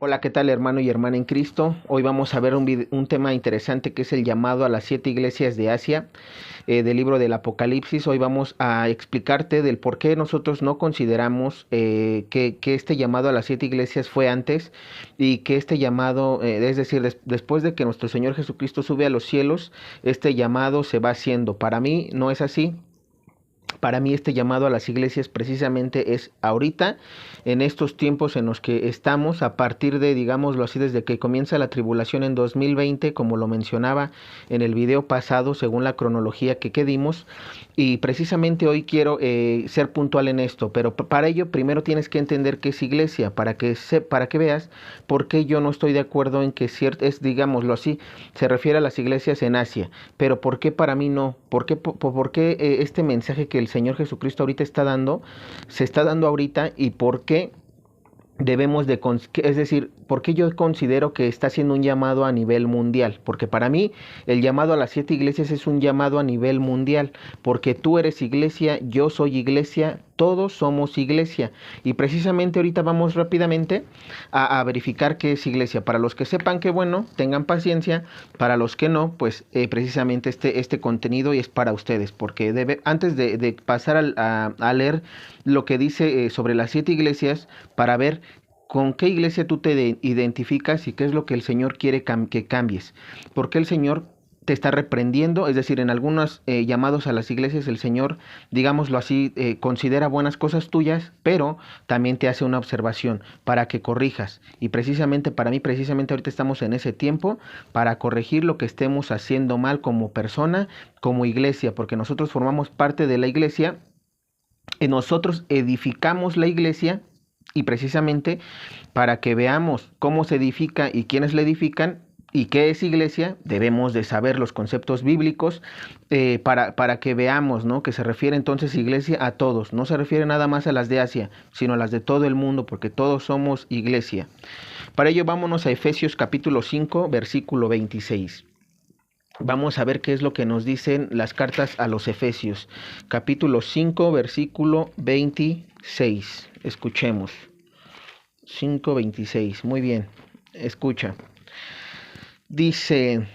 Hola, ¿qué tal hermano y hermana en Cristo? Hoy vamos a ver un tema interesante que es el llamado a las 7 iglesias de Asia, del libro del Apocalipsis. Hoy vamos a explicarte del por qué nosotros no consideramos que este llamado a las 7 iglesias fue antes y que este llamado, es decir, después de que nuestro Señor Jesucristo sube a los cielos, este llamado se va haciendo. Para mí no es así. Para mí este llamado a las iglesias precisamente es ahorita, en estos tiempos en los que estamos, a partir de, digámoslo así, desde que comienza la tribulación en 2020, como lo mencionaba en el video pasado, según la cronología que dimos, y precisamente hoy quiero ser puntual en esto, pero para ello primero tienes que entender qué es iglesia, para que veas por qué yo no estoy de acuerdo en que es, digámoslo así, se refiere a las iglesias en Asia, pero por qué para mí no, por qué este mensaje que el Señor Jesucristo ahorita está dando, se está dando ahorita y por qué debemos de, es decir, ¿por qué yo considero que está haciendo un llamado a nivel mundial? Porque para mí el llamado a las 7 iglesias es un llamado a nivel mundial, porque tú eres iglesia, yo soy iglesia, todos somos iglesia. Y precisamente ahorita vamos rápidamente a verificar qué es iglesia. Para los que sepan que bueno, tengan paciencia, para los que no, pues precisamente este contenido es para ustedes, porque antes de pasar a leer lo que dice sobre las 7 iglesias, para ver con qué iglesia tú te identificas y qué es lo que el Señor quiere que cambies. Porque el Señor te está reprendiendo, es decir, en algunos llamados a las iglesias el Señor, digámoslo así, considera buenas cosas tuyas, pero también te hace una observación para que corrijas. Y precisamente para mí, precisamente ahorita estamos en ese tiempo para corregir lo que estemos haciendo mal como persona, como iglesia, porque nosotros formamos parte de la iglesia y nosotros edificamos la iglesia. Y precisamente para que veamos cómo se edifica y quiénes la edifican y qué es iglesia, debemos de saber los conceptos bíblicos para que veamos, ¿no? Que se refiere entonces iglesia a todos, no se refiere nada más a las de Asia, sino a las de todo el mundo, porque todos somos iglesia. Para ello vámonos a Efesios capítulo 5, versículo 26. Vamos a ver qué es lo que nos dicen las cartas a los Efesios. Capítulo 5, versículo 26. Escuchemos. 5:26. Muy bien. Escucha. Dice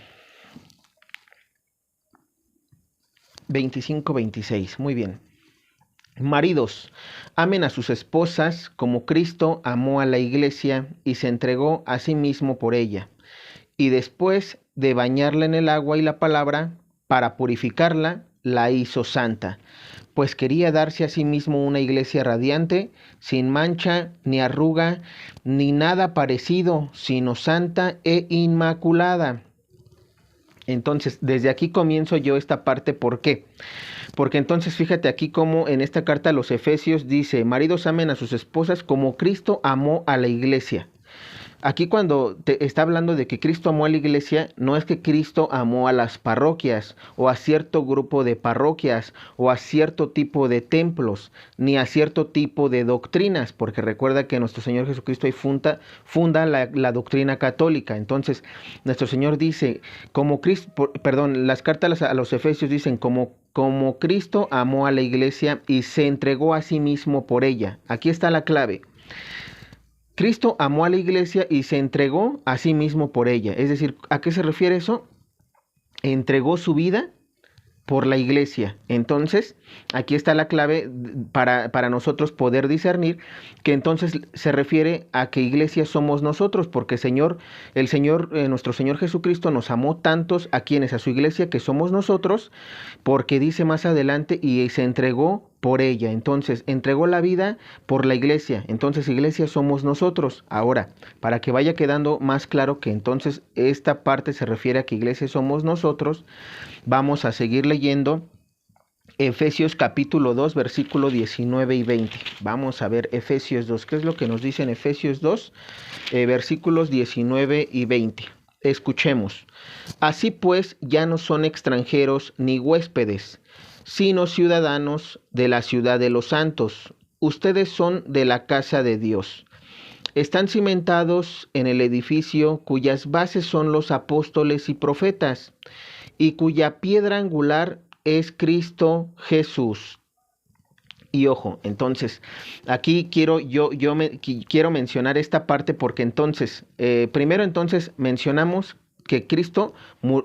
25:26. Muy bien. Maridos, amen a sus esposas como Cristo amó a la iglesia y se entregó a sí mismo por ella. Y después de bañarla en el agua y la palabra, para purificarla, la hizo santa, pues quería darse a sí mismo una iglesia radiante, sin mancha, ni arruga, ni nada parecido, sino santa e inmaculada. Entonces, desde aquí comienzo yo esta parte, ¿por qué? Porque entonces fíjate aquí cómo en esta carta a los Efesios dice, maridos amen a sus esposas como Cristo amó a la iglesia. Aquí cuando te está hablando de que Cristo amó a la iglesia, no es que Cristo amó a las parroquias o a cierto grupo de parroquias o a cierto tipo de templos, ni a cierto tipo de doctrinas, porque recuerda que nuestro Señor Jesucristo ahí funda la doctrina católica. Entonces, nuestro Señor dice, como Cristo, perdón, las cartas a los Efesios dicen, como Cristo amó a la iglesia y se entregó a sí mismo por ella. Aquí está la clave. Cristo amó a la iglesia y se entregó a sí mismo por ella. Es decir, ¿a qué se refiere eso? Entregó su vida por la iglesia. Entonces, aquí está la clave para nosotros poder discernir que entonces se refiere a que iglesia somos nosotros, porque el Señor, nuestro Señor Jesucristo nos amó tantos a quienes, a su iglesia, que somos nosotros, porque dice más adelante, y se entregó por ella. Entonces, entregó la vida por la iglesia. Entonces, iglesia somos nosotros. Ahora, para que vaya quedando más claro que entonces esta parte se refiere a que iglesia somos nosotros, vamos a seguir leyendo Efesios capítulo 2, versículo 19 y 20. Vamos a ver Efesios 2. ¿Qué es lo que nos dice en Efesios 2? Versículos 19 y 20. Escuchemos. Así pues, ya no son extranjeros ni huéspedes, sino ciudadanos de la ciudad de los santos. Ustedes son de la casa de Dios. Están cimentados en el edificio cuyas bases son los apóstoles y profetas, y cuya piedra angular es Cristo Jesús. Y ojo, entonces, aquí quiero mencionar esta parte porque entonces, primero entonces mencionamos que Cristo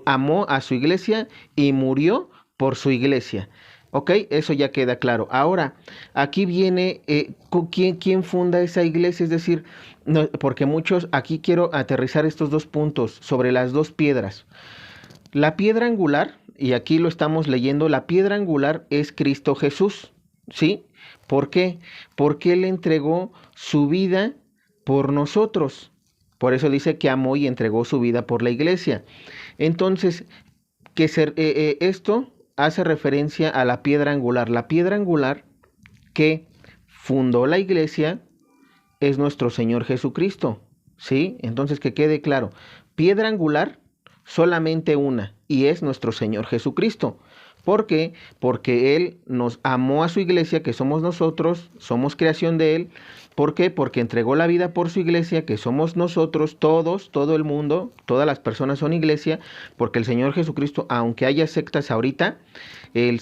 amó a su iglesia y murió por su iglesia. ¿Ok? Eso ya queda claro. Ahora, aquí viene, ¿quién funda esa iglesia? Es decir, no, porque muchos, aquí quiero aterrizar estos dos puntos sobre las dos piedras. La piedra angular, y aquí lo estamos leyendo, la piedra angular es Cristo Jesús. ¿Sí? ¿Por qué? Porque Él entregó su vida por nosotros. Por eso dice que amó y entregó su vida por la iglesia. Entonces, esto hace referencia a la piedra angular. La piedra angular que fundó la iglesia es nuestro Señor Jesucristo. ¿Sí? Entonces, que quede claro. Piedra angular, solamente una, y es nuestro Señor Jesucristo. ¿Por qué? Porque Él nos amó a su iglesia, que somos nosotros, somos creación de Él. ¿Por qué? Porque entregó la vida por su iglesia, que somos nosotros, todos, todo el mundo, todas las personas son iglesia, porque el Señor Jesucristo, aunque haya sectas ahorita,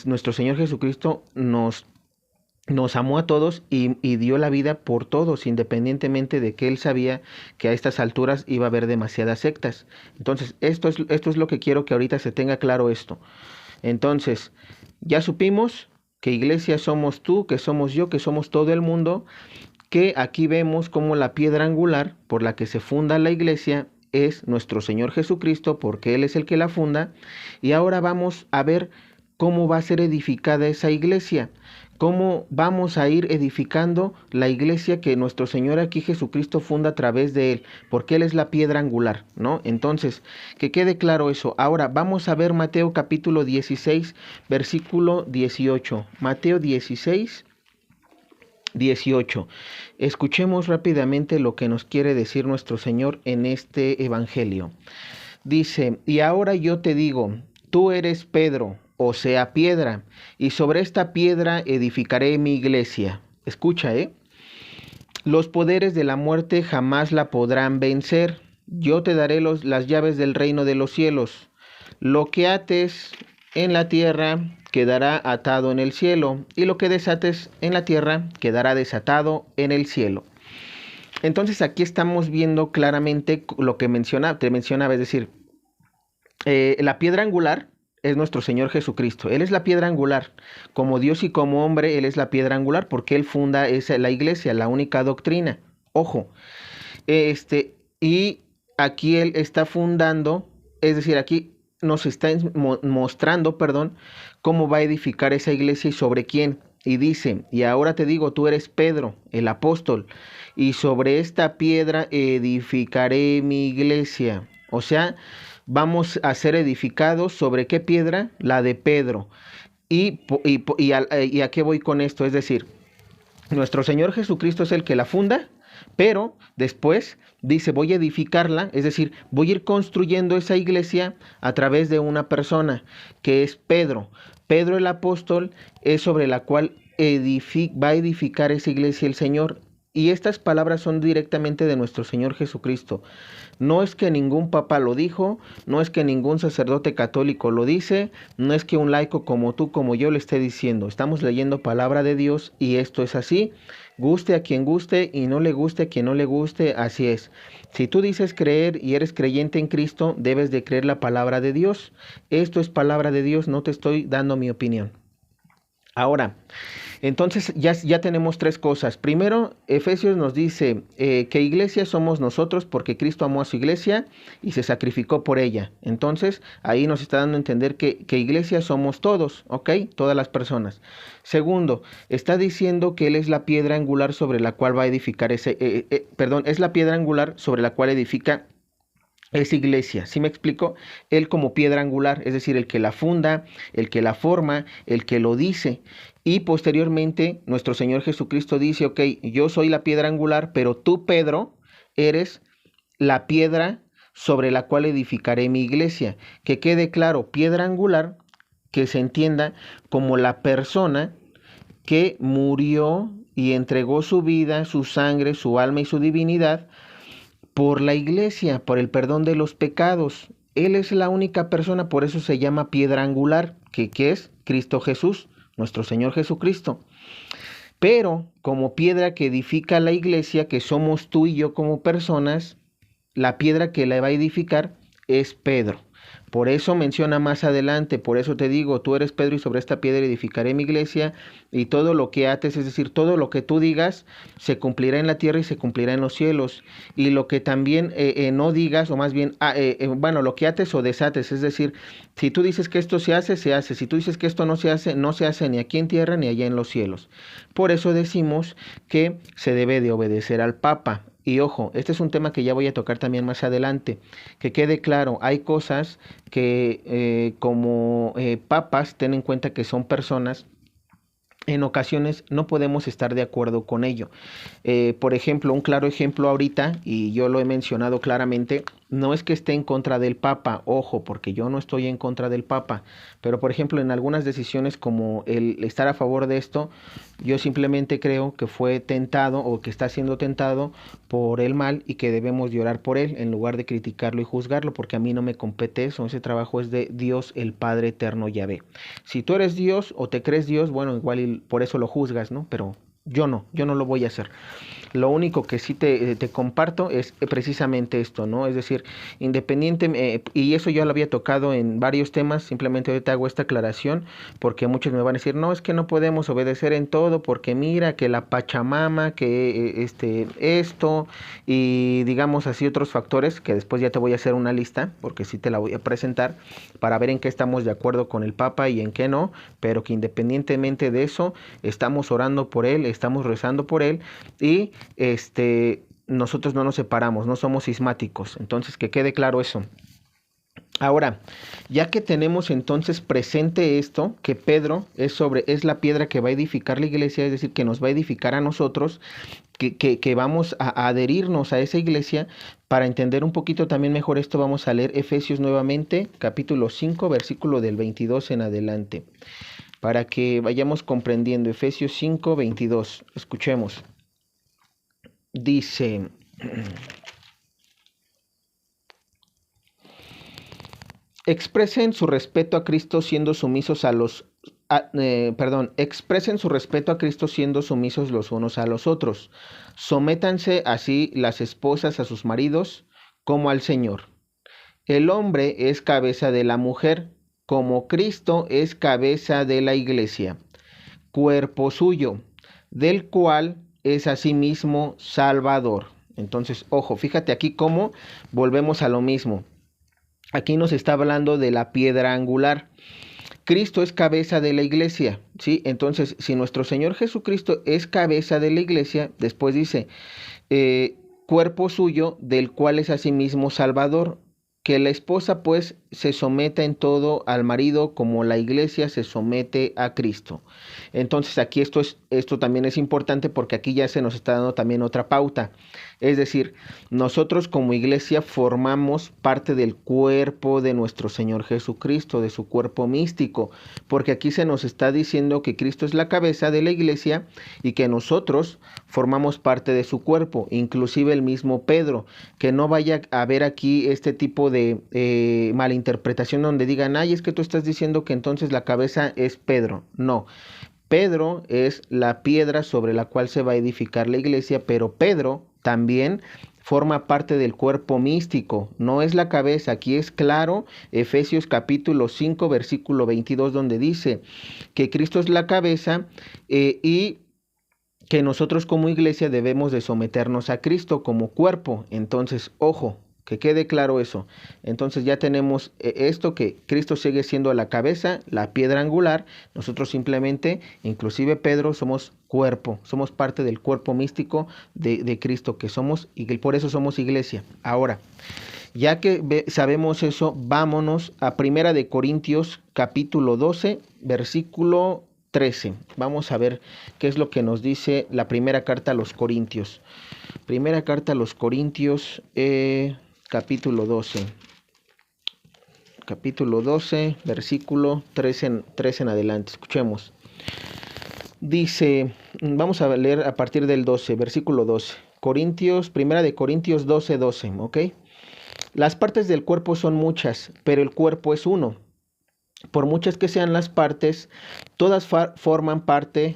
nuestro Señor Jesucristo nos amó a todos y dio la vida por todos, independientemente de que Él sabía que a estas alturas iba a haber demasiadas sectas. Entonces, esto es lo que quiero que ahorita se tenga claro esto. Entonces, ya supimos que iglesia somos tú, que somos yo, que somos todo el mundo, que aquí vemos como la piedra angular por la que se funda la iglesia es nuestro Señor Jesucristo, porque Él es el que la funda. Y ahora vamos a ver cómo va a ser edificada esa iglesia, cómo vamos a ir edificando la iglesia que nuestro Señor aquí Jesucristo funda a través de Él, porque Él es la piedra angular, ¿no? Entonces, que quede claro eso. Ahora vamos a ver Mateo capítulo 16, versículo 18. Mateo 16, 18. Escuchemos rápidamente lo que nos quiere decir nuestro Señor en este evangelio. Dice, y ahora yo te digo, tú eres Pedro, o sea, piedra, y sobre esta piedra edificaré mi iglesia. Escucha, los poderes de la muerte jamás la podrán vencer. Yo te daré las llaves del reino de los cielos. Lo que ates en la tierra quedará atado en el cielo, y lo que desates en la tierra quedará desatado en el cielo. Entonces aquí estamos viendo claramente lo que te mencionaba, es decir, la piedra angular es nuestro Señor Jesucristo. Él es la piedra angular. Como Dios y como hombre, Él es la piedra angular porque Él funda la iglesia, la única doctrina. Ojo, y aquí Él está fundando, es decir, aquí nos está mostrando, cómo va a edificar esa iglesia y sobre quién. Y dice, y ahora te digo, tú eres Pedro, el apóstol, y sobre esta piedra edificaré mi iglesia. O sea, vamos a ser edificados sobre qué piedra, la de Pedro. ¿Y a qué voy con esto? Es decir, nuestro Señor Jesucristo es el que la funda, pero después dice, voy a edificarla, es decir, voy a ir construyendo esa iglesia a través de una persona, que es Pedro. Pedro el apóstol es sobre la cual va a edificar esa iglesia el Señor. Y estas palabras son directamente de nuestro Señor Jesucristo. No es que ningún papa lo dijo, no es que ningún sacerdote católico lo dice, no es que un laico como tú, como yo, le esté diciendo. Estamos leyendo palabra de Dios y esto es así. Guste a quien guste y no le guste a quien no le guste, así es. Si tú dices creer y eres creyente en Cristo, debes de creer la palabra de Dios. Esto es palabra de Dios, no te estoy dando mi opinión. Ahora, entonces ya tenemos tres cosas. Primero, Efesios nos dice que iglesia somos nosotros porque Cristo amó a su iglesia y se sacrificó por ella. Entonces, ahí nos está dando a entender que iglesia somos todos, ¿ok? Todas las personas. Segundo, está diciendo que Él es la piedra angular sobre la cual va a edificar es la piedra angular sobre la cual edifica esa iglesia. ¿Sí me explico? Él como piedra angular, es decir, el que la funda, el que la forma, el que lo dice. Y posteriormente nuestro Señor Jesucristo dice, ok, yo soy la piedra angular, pero tú, Pedro, eres la piedra sobre la cual edificaré mi iglesia. Que quede claro, piedra angular, que se entienda como la persona que murió y entregó su vida, su sangre, su alma y su divinidad por la iglesia, por el perdón de los pecados. Él es la única persona, por eso se llama piedra angular, que es Cristo Jesús, nuestro Señor Jesucristo. Pero como piedra que edifica la iglesia, que somos tú y yo como personas, la piedra que la va a edificar es Pedro. Por eso menciona más adelante, por eso te digo, tú eres Pedro y sobre esta piedra edificaré mi iglesia, y todo lo que ates, es decir, todo lo que tú digas, se cumplirá en la tierra y se cumplirá en los cielos. Y lo que también no digas, o más bien, bueno, lo que ates o desates, es decir, si tú dices que esto se hace, se hace. Si tú dices que esto no se hace, no se hace ni aquí en tierra ni allá en los cielos. Por eso decimos que se debe de obedecer al Papa. Y ojo, este es un tema que ya voy a tocar también más adelante. Que quede claro, hay cosas que como papas, ten en cuenta que son personas, en ocasiones no podemos estar de acuerdo con ello. Por ejemplo, un claro ejemplo ahorita, y yo lo he mencionado claramente, no es que esté en contra del Papa, ojo, porque yo no estoy en contra del Papa, pero por ejemplo en algunas decisiones como el estar a favor de esto, yo simplemente creo que fue tentado o que está siendo tentado por el mal y que debemos de orar por él en lugar de criticarlo y juzgarlo, porque a mí no me compete eso, ese trabajo es de Dios el Padre Eterno Yahvé. Si tú eres Dios o te crees Dios, bueno, igual y por eso lo juzgas, ¿no? Pero yo no lo voy a hacer. Lo único que sí te comparto es precisamente esto, ¿no? Es decir, independiente, y eso yo lo había tocado en varios temas, simplemente ahorita hago esta aclaración, porque muchos me van a decir, no, es que no podemos obedecer en todo, porque mira, que la Pachamama, que esto, y digamos así otros factores, que después ya te voy a hacer una lista, porque sí te la voy a presentar, para ver en qué estamos de acuerdo con el Papa y en qué no, pero que independientemente de eso, estamos orando por él, estamos rezando por él, y nosotros no nos separamos, no somos cismáticos. Entonces, que quede claro eso. Ahora, ya que tenemos entonces presente esto, que Pedro es la piedra que va a edificar la iglesia, es decir, que nos va a edificar a nosotros, que vamos a adherirnos a esa iglesia. Para entender un poquito también mejor esto, vamos a leer Efesios nuevamente, capítulo 5, versículo del 22 en adelante, para que vayamos comprendiendo. Efesios 5, 22. Escuchemos. Dice, expresen su respeto a Cristo siendo sumisos expresen su respeto a Cristo siendo sumisos los unos a los otros. Sométanse así las esposas a sus maridos como al Señor. El hombre es cabeza de la mujer, como Cristo es cabeza de la iglesia, cuerpo suyo, del cual es asimismo Salvador. Entonces, ojo, fíjate aquí cómo volvemos a lo mismo. Aquí nos está hablando de la piedra angular. Cristo es cabeza de la iglesia, ¿sí? Entonces, si nuestro Señor Jesucristo es cabeza de la iglesia, después dice, cuerpo suyo, del cual es asimismo Salvador, que la esposa pues se someta en todo al marido como la iglesia se somete a Cristo. Entonces aquí esto también es importante, porque aquí ya se nos está dando también otra pauta. Es decir, nosotros como iglesia formamos parte del cuerpo de nuestro Señor Jesucristo, de su cuerpo místico, porque aquí se nos está diciendo que Cristo es la cabeza de la iglesia y que nosotros formamos parte de su cuerpo, inclusive el mismo Pedro, que no vaya a haber aquí este tipo de malinterpretación donde digan, ay, es que tú estás diciendo que entonces la cabeza es Pedro. No, Pedro es la piedra sobre la cual se va a edificar la iglesia, pero Pedro también forma parte del cuerpo místico, no es la cabeza. Aquí es claro, Efesios capítulo 5, versículo 22, donde dice que Cristo es la cabeza y que nosotros como iglesia debemos de someternos a Cristo como cuerpo. Entonces, ojo, que quede claro eso. Entonces ya tenemos esto, que Cristo sigue siendo la cabeza, la piedra angular. Nosotros simplemente, inclusive Pedro, somos cuerpo, somos parte del cuerpo místico de Cristo que somos, y que por eso somos iglesia. Ahora, ya que sabemos eso, vámonos a Primera de Corintios capítulo 12, versículo 13. Vamos a ver qué es lo que nos dice la primera carta a los Corintios. Primera carta a los Corintios, capítulo 12. Capítulo 12, versículo 13 en adelante. Escuchemos. Dice, vamos a leer a partir del 12, versículo 12. Primera de Corintios 12, 12, ¿ok? Las partes del cuerpo son muchas, pero el cuerpo es uno. Por muchas que sean las partes, todas forman parte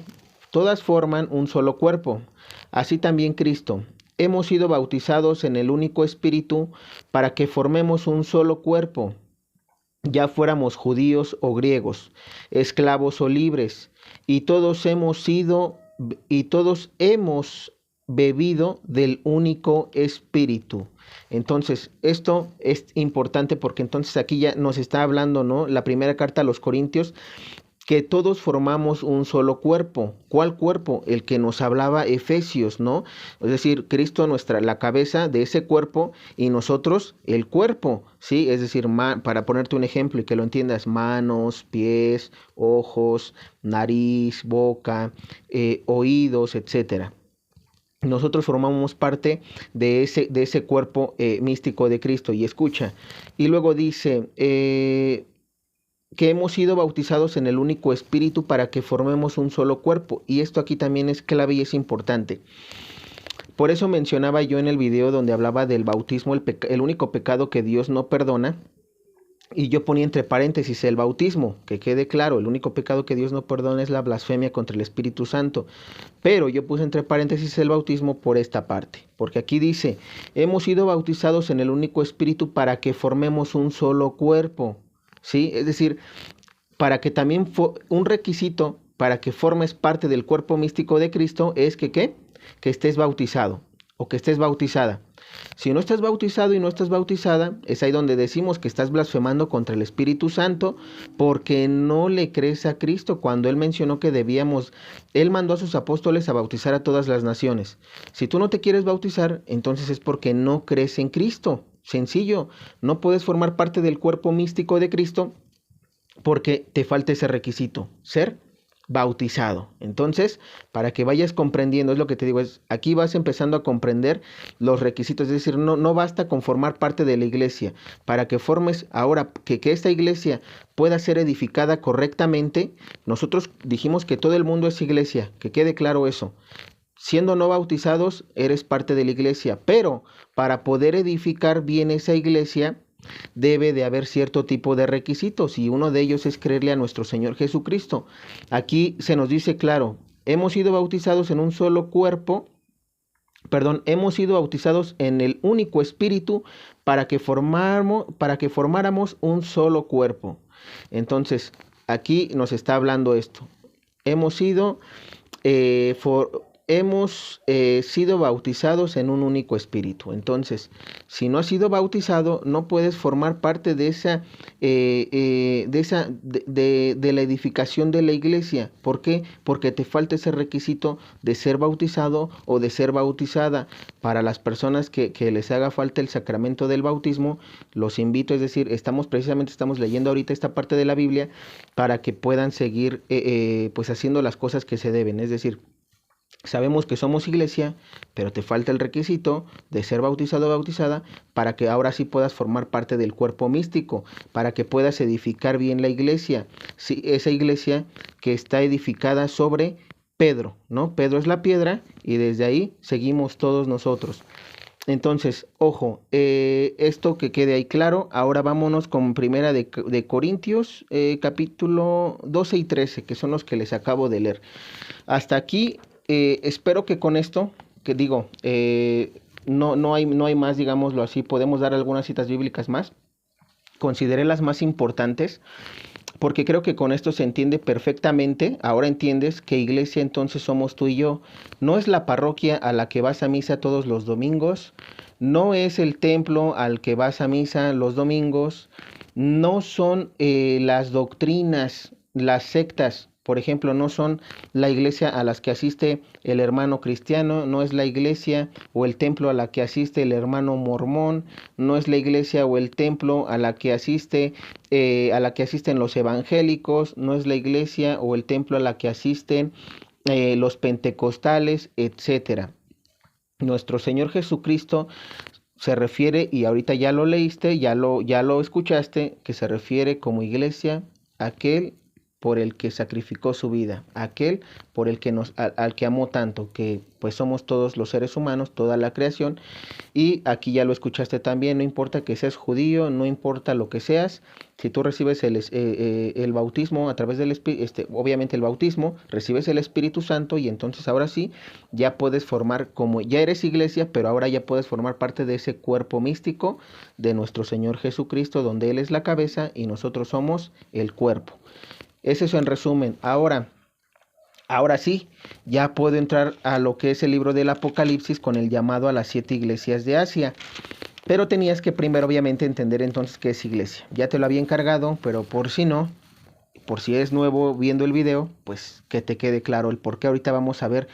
Todas forman un solo cuerpo. Así también Cristo. Hemos sido bautizados en el único Espíritu para que formemos un solo cuerpo, ya fuéramos judíos o griegos, esclavos o libres, y todos hemos bebido del único Espíritu. Entonces, esto es importante porque entonces aquí ya nos está hablando, ¿no? La primera carta a los Corintios, que todos formamos un solo cuerpo. ¿Cuál cuerpo? El que nos hablaba Efesios, ¿no? Es decir, Cristo la cabeza de ese cuerpo y nosotros el cuerpo, ¿sí? Es decir, para ponerte un ejemplo y que lo entiendas, manos, pies, ojos, nariz, boca, oídos, etcétera. Nosotros formamos parte de ese cuerpo místico de Cristo. Y escucha, y luego dice, que hemos sido bautizados en el único Espíritu para que formemos un solo cuerpo. Y esto aquí también es clave y es importante. Por eso mencionaba yo en el video donde hablaba del bautismo, el único pecado que Dios no perdona. Y yo ponía entre paréntesis el bautismo, que quede claro, el único pecado que Dios no perdona es la blasfemia contra el Espíritu Santo. Pero yo puse entre paréntesis el bautismo por esta parte, porque aquí dice, hemos sido bautizados en el único Espíritu para que formemos un solo cuerpo. ¿Sí? Es decir, para que también un requisito para que formes parte del cuerpo místico de Cristo es que ¿qué? Que estés bautizado o que estés bautizada. Si no estás bautizado y no estás bautizada, es ahí donde decimos que estás blasfemando contra el Espíritu Santo porque no le crees a Cristo cuando Él mencionó que Él mandó a sus apóstoles a bautizar a todas las naciones. Si tú no te quieres bautizar, entonces es porque no crees en Cristo. Sencillo, no puedes formar parte del cuerpo místico de Cristo porque te falta ese requisito, ser bautizado. Entonces, para que vayas comprendiendo, es lo que te digo, aquí vas empezando a comprender los requisitos, es decir, no basta con formar parte de la iglesia, para que formes ahora, que esta iglesia pueda ser edificada correctamente. Nosotros dijimos que todo el mundo es iglesia, que quede claro eso. Siendo no bautizados, eres parte de la iglesia, pero para poder edificar bien esa iglesia, debe de haber cierto tipo de requisitos y uno de ellos es creerle a nuestro Señor Jesucristo. Aquí se nos dice claro, hemos sido bautizados en un solo cuerpo, hemos sido bautizados en el único Espíritu para que formáramos un solo cuerpo. Entonces, aquí nos está hablando esto. Hemos sido sido bautizados en un único Espíritu. Entonces, si no has sido bautizado, no puedes formar parte de la edificación de la iglesia. ¿Por qué? Porque te falta ese requisito de ser bautizado o de ser bautizada. Para las personas que les haga falta el sacramento del bautismo, los invito, es decir, estamos leyendo ahorita esta parte de la Biblia para que puedan seguir pues haciendo las cosas que se deben, es decir, sabemos que somos iglesia, pero te falta el requisito de ser bautizado o bautizada para que ahora sí puedas formar parte del cuerpo místico, para que puedas edificar bien la iglesia. Sí, esa iglesia que está edificada sobre Pedro, ¿no? Pedro es la piedra y desde ahí seguimos todos nosotros. Entonces, ojo, esto que quede ahí claro. Ahora vámonos con primera de Corintios, capítulo 12 y 13, que son los que les acabo de leer. Hasta aquí. Espero que con esto, que digo, no hay más, digámoslo así, podemos dar algunas citas bíblicas más. Consideré las más importantes, porque creo que con esto se entiende perfectamente. Ahora entiendes que iglesia entonces somos tú y yo. No es la parroquia a la que vas a misa todos los domingos, no es el templo al que vas a misa los domingos, no son las doctrinas, las sectas. Por ejemplo, no son la iglesia a las que asiste el hermano cristiano, no es la iglesia o el templo a la que asiste el hermano mormón, no es la iglesia o el templo a la que asisten los evangélicos, no es la iglesia o el templo a la que asisten los pentecostales, etcétera. Nuestro Señor Jesucristo se refiere, y ahorita ya lo leíste, ya lo escuchaste, que se refiere como iglesia a aquel por el que sacrificó su vida, aquel por el que al que amó tanto, que pues somos todos los seres humanos, toda la creación. Y aquí ya lo escuchaste también, no importa que seas judío, no importa lo que seas, si tú recibes el bautismo a través del Espíritu, obviamente el bautismo, recibes el Espíritu Santo y entonces ahora sí, ya puedes formar, como ya eres iglesia, pero ahora ya puedes formar parte de ese cuerpo místico de nuestro Señor Jesucristo, donde Él es la cabeza y nosotros somos el cuerpo. Es eso en resumen. Ahora sí, ya puedo entrar a lo que es el libro del Apocalipsis con el llamado a las 7 iglesias de Asia. Pero tenías que primero obviamente entender entonces qué es iglesia. Ya te lo había encargado, pero por si no, por si es nuevo viendo el video, pues que te quede claro el por qué ahorita vamos a ver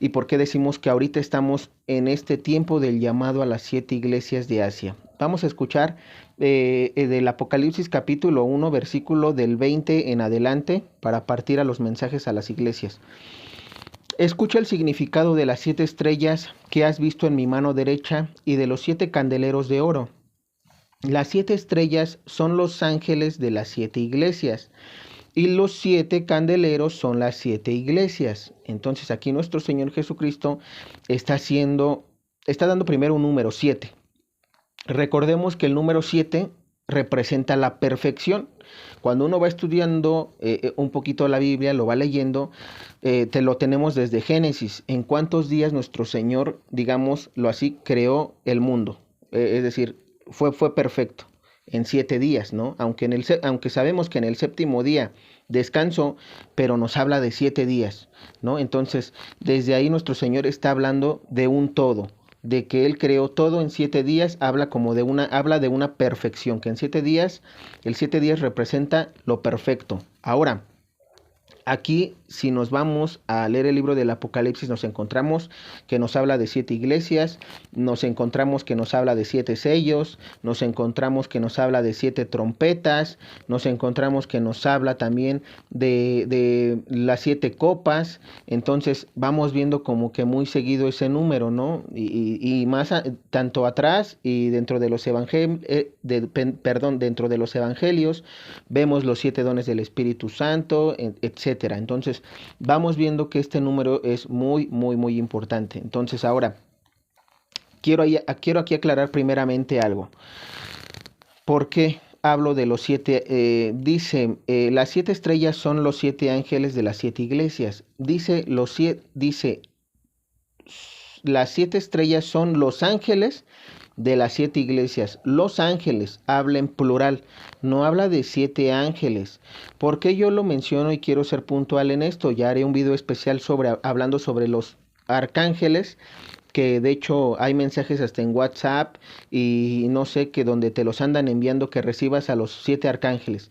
y por qué decimos que ahorita estamos en este tiempo del llamado a las 7 iglesias de Asia. Vamos a escuchar del Apocalipsis capítulo 1, versículo del 20 en adelante, para partir a los mensajes a las iglesias. Escucha el significado de las 7 estrellas que has visto en mi mano derecha y de los 7 candeleros de oro. Las 7 estrellas son los ángeles de las 7 iglesias y los 7 candeleros son las 7 iglesias. Entonces aquí nuestro Señor Jesucristo está dando primero un número 7. Recordemos que el número 7 representa la perfección. Cuando uno va estudiando un poquito la Biblia, lo va leyendo, te lo tenemos desde Génesis. ¿En cuántos días nuestro Señor, digámoslo así, creó el mundo? Es decir, fue perfecto en 7 días, ¿no? Aunque sabemos que en el séptimo día descansó, pero nos habla de 7 días, ¿no? Entonces, desde ahí nuestro Señor está hablando de un todo, de que Él creó todo en 7 días, habla de una perfección, que en 7 días, el 7 días representa lo perfecto. Ahora, aquí, si nos vamos a leer el libro del Apocalipsis, nos encontramos que nos habla de 7 iglesias, nos encontramos que nos habla de 7 sellos, nos encontramos que nos habla de 7 trompetas, nos encontramos que nos habla también de las 7 copas. Entonces vamos viendo como que muy seguido ese número, ¿no? Y más tanto atrás y dentro de los dentro de los evangelios vemos los 7 dones del Espíritu Santo, etc. Entonces, vamos viendo que este número es muy, muy, muy importante. Entonces, ahora, quiero aquí aclarar primeramente algo. ¿Por qué hablo de los 7? Las 7 estrellas son los 7 ángeles de las 7 iglesias. Las 7 estrellas son los ángeles de las 7 iglesias. Los ángeles, habla en plural, no habla de 7 ángeles. ¿Por qué yo lo menciono y quiero ser puntual en esto? Ya haré un video especial hablando sobre los arcángeles, que de hecho hay mensajes hasta en WhatsApp y no sé, que donde te los andan enviando, que recibas a los 7 arcángeles.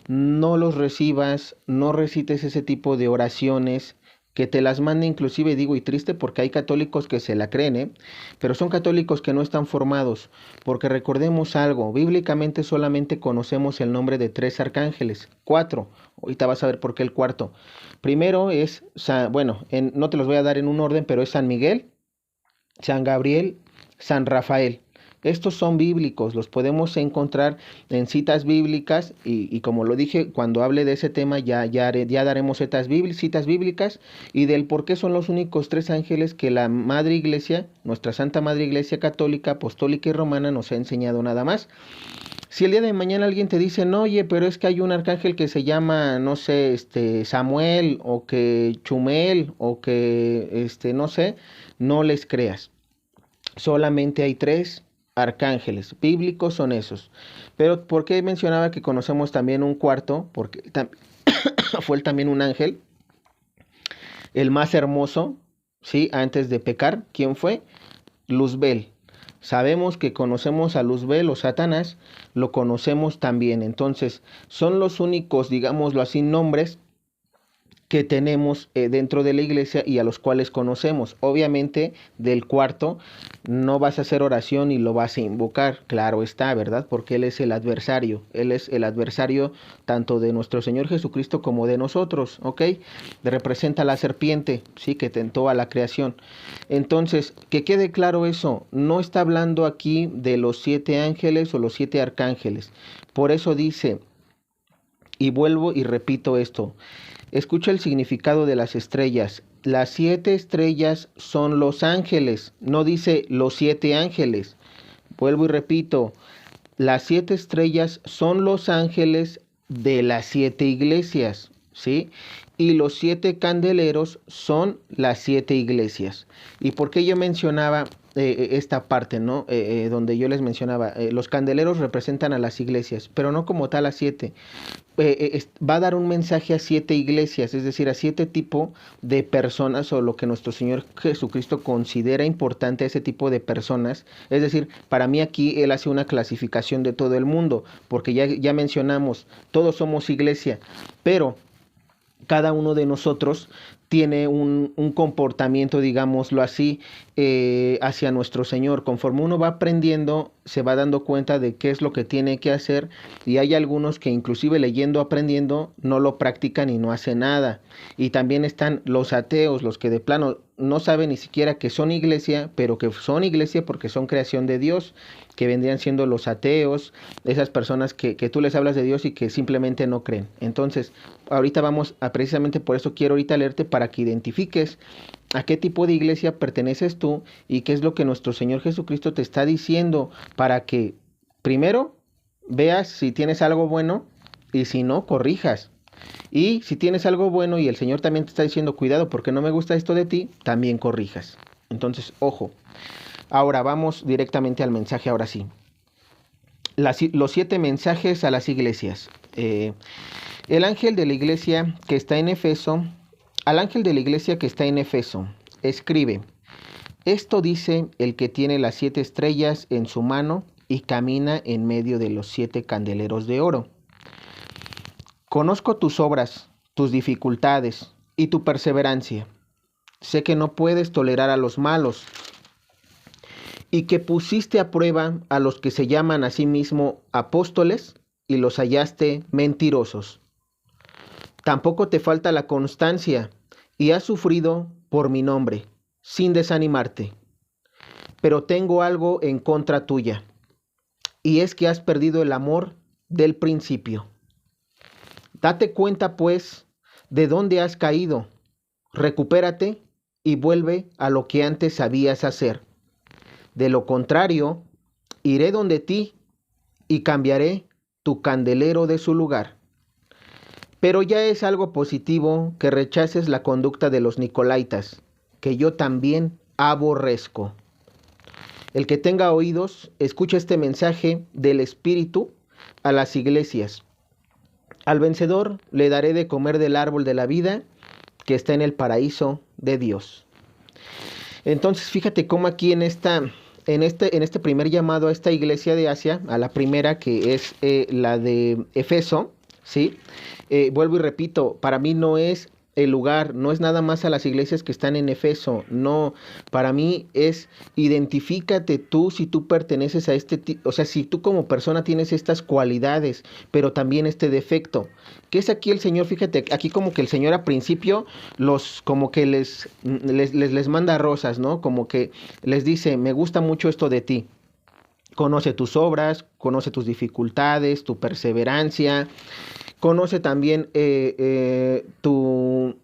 No los recibas, no recites ese tipo de oraciones, que te las mande inclusive, digo, y triste porque hay católicos que se la creen, pero son católicos que no están formados, porque recordemos algo, bíblicamente solamente conocemos el nombre de 3 arcángeles, 4, ahorita vas a ver por qué el cuarto. Primero es, no te los voy a dar en un orden, pero es San Miguel, San Gabriel, San Rafael. Estos son bíblicos, los podemos encontrar en citas bíblicas y como lo dije, cuando hable de ese tema ya daremos citas bíblicas y del por qué son los únicos 3 ángeles que la Madre Iglesia, nuestra Santa Madre Iglesia Católica, Apostólica y Romana nos ha enseñado nada más. Si el día de mañana alguien te dice, no, oye, pero es que hay un arcángel que se llama, no sé, Samuel, o que Chumel, o que, no sé, no les creas. Solamente hay 3 arcángeles bíblicos, son esos. Pero ¿por qué mencionaba que conocemos también un cuarto? Porque fue también un ángel, el más hermoso, ¿sí? Antes de pecar. ¿Quién fue? Luzbel. Sabemos que conocemos a Luzbel o Satanás, lo conocemos también. Entonces, son los únicos, digámoslo así, nombres que tenemos dentro de la iglesia y a los cuales conocemos. Obviamente del cuarto no vas a hacer oración y lo vas a invocar, claro está, ¿verdad? Porque Él es el adversario tanto de nuestro Señor Jesucristo como de nosotros, ¿ok? Representa la serpiente, sí, que tentó a la creación. Entonces, que quede claro eso, no está hablando aquí de los 7 ángeles o los 7 arcángeles. Por eso dice Y vuelvo y repito esto. Escucha el significado de las estrellas. Las 7 estrellas son los ángeles, no dice los 7 ángeles. Vuelvo y repito, las 7 estrellas son los ángeles de las 7 iglesias, ¿sí? Y los 7 candeleros son las 7 iglesias. ¿Y por qué yo mencionaba esta parte, ¿no? Donde yo les mencionaba, los candeleros representan a las iglesias, pero no como tal a 7. Va a dar un mensaje a 7 iglesias, es decir, a 7 tipos de personas, o lo que nuestro Señor Jesucristo considera importante a ese tipo de personas. Es decir, para mí aquí Él hace una clasificación de todo el mundo, porque ya mencionamos, todos somos iglesia, pero cada uno de nosotros tiene un comportamiento, digámoslo así, hacia nuestro Señor. Conforme uno va aprendiendo, se va dando cuenta de qué es lo que tiene que hacer, y hay algunos que inclusive leyendo, aprendiendo, no lo practican y no hacen nada. Y también están los ateos, los que de plano no saben ni siquiera que son iglesia, pero que son iglesia porque son creación de Dios, que vendrían siendo los ateos, esas personas que tú les hablas de Dios y que simplemente no creen. Entonces, ahorita vamos a, precisamente por eso quiero ahorita leerte, para que identifiques a qué tipo de iglesia perteneces tú y qué es lo que nuestro Señor Jesucristo te está diciendo, para que primero veas si tienes algo bueno, y si no, corrijas. Y si tienes algo bueno y el Señor también te está diciendo, cuidado porque no me gusta esto de ti, también corrijas. Entonces, ojo. Ahora vamos directamente al mensaje, ahora sí. Los 7 mensajes a las iglesias. El ángel de la iglesia que está en Efeso, al ángel de la iglesia que está en Efeso, escribe: esto dice el que tiene las 7 estrellas en su mano y camina en medio de los 7 candeleros de oro. Conozco tus obras, tus dificultades y tu perseverancia. Sé que no puedes tolerar a los malos y que pusiste a prueba a los que se llaman a sí mismos apóstoles y los hallaste mentirosos. Tampoco te falta la constancia y has sufrido por mi nombre, sin desanimarte. Pero tengo algo en contra tuya, y es que has perdido el amor del principio. Date cuenta, pues, de dónde has caído. Recupérate y vuelve a lo que antes sabías hacer. De lo contrario, iré donde ti y cambiaré tu candelero de su lugar. Pero ya es algo positivo que rechaces la conducta de los nicolaítas, que yo también aborrezco. El que tenga oídos, escucha este mensaje del Espíritu a las iglesias. Al vencedor le daré de comer del árbol de la vida que está en el paraíso de Dios. Entonces, fíjate cómo aquí en este primer llamado a esta iglesia de Asia, a la primera, que es la de Efeso, ¿sí? Vuelvo y repito, para mí no es el lugar, no es nada más a las iglesias que están en Efeso, no, para mí es identifícate tú, si tú perteneces a este tipo, o sea, si tú como persona tienes estas cualidades, pero también este defecto. ¿Qué es aquí el Señor? Fíjate, aquí como que el Señor a principio como que les manda rosas, ¿no? Como que les dice, me gusta mucho esto de ti. Conoce tus obras, conoce tus dificultades, tu perseverancia, conoce también tu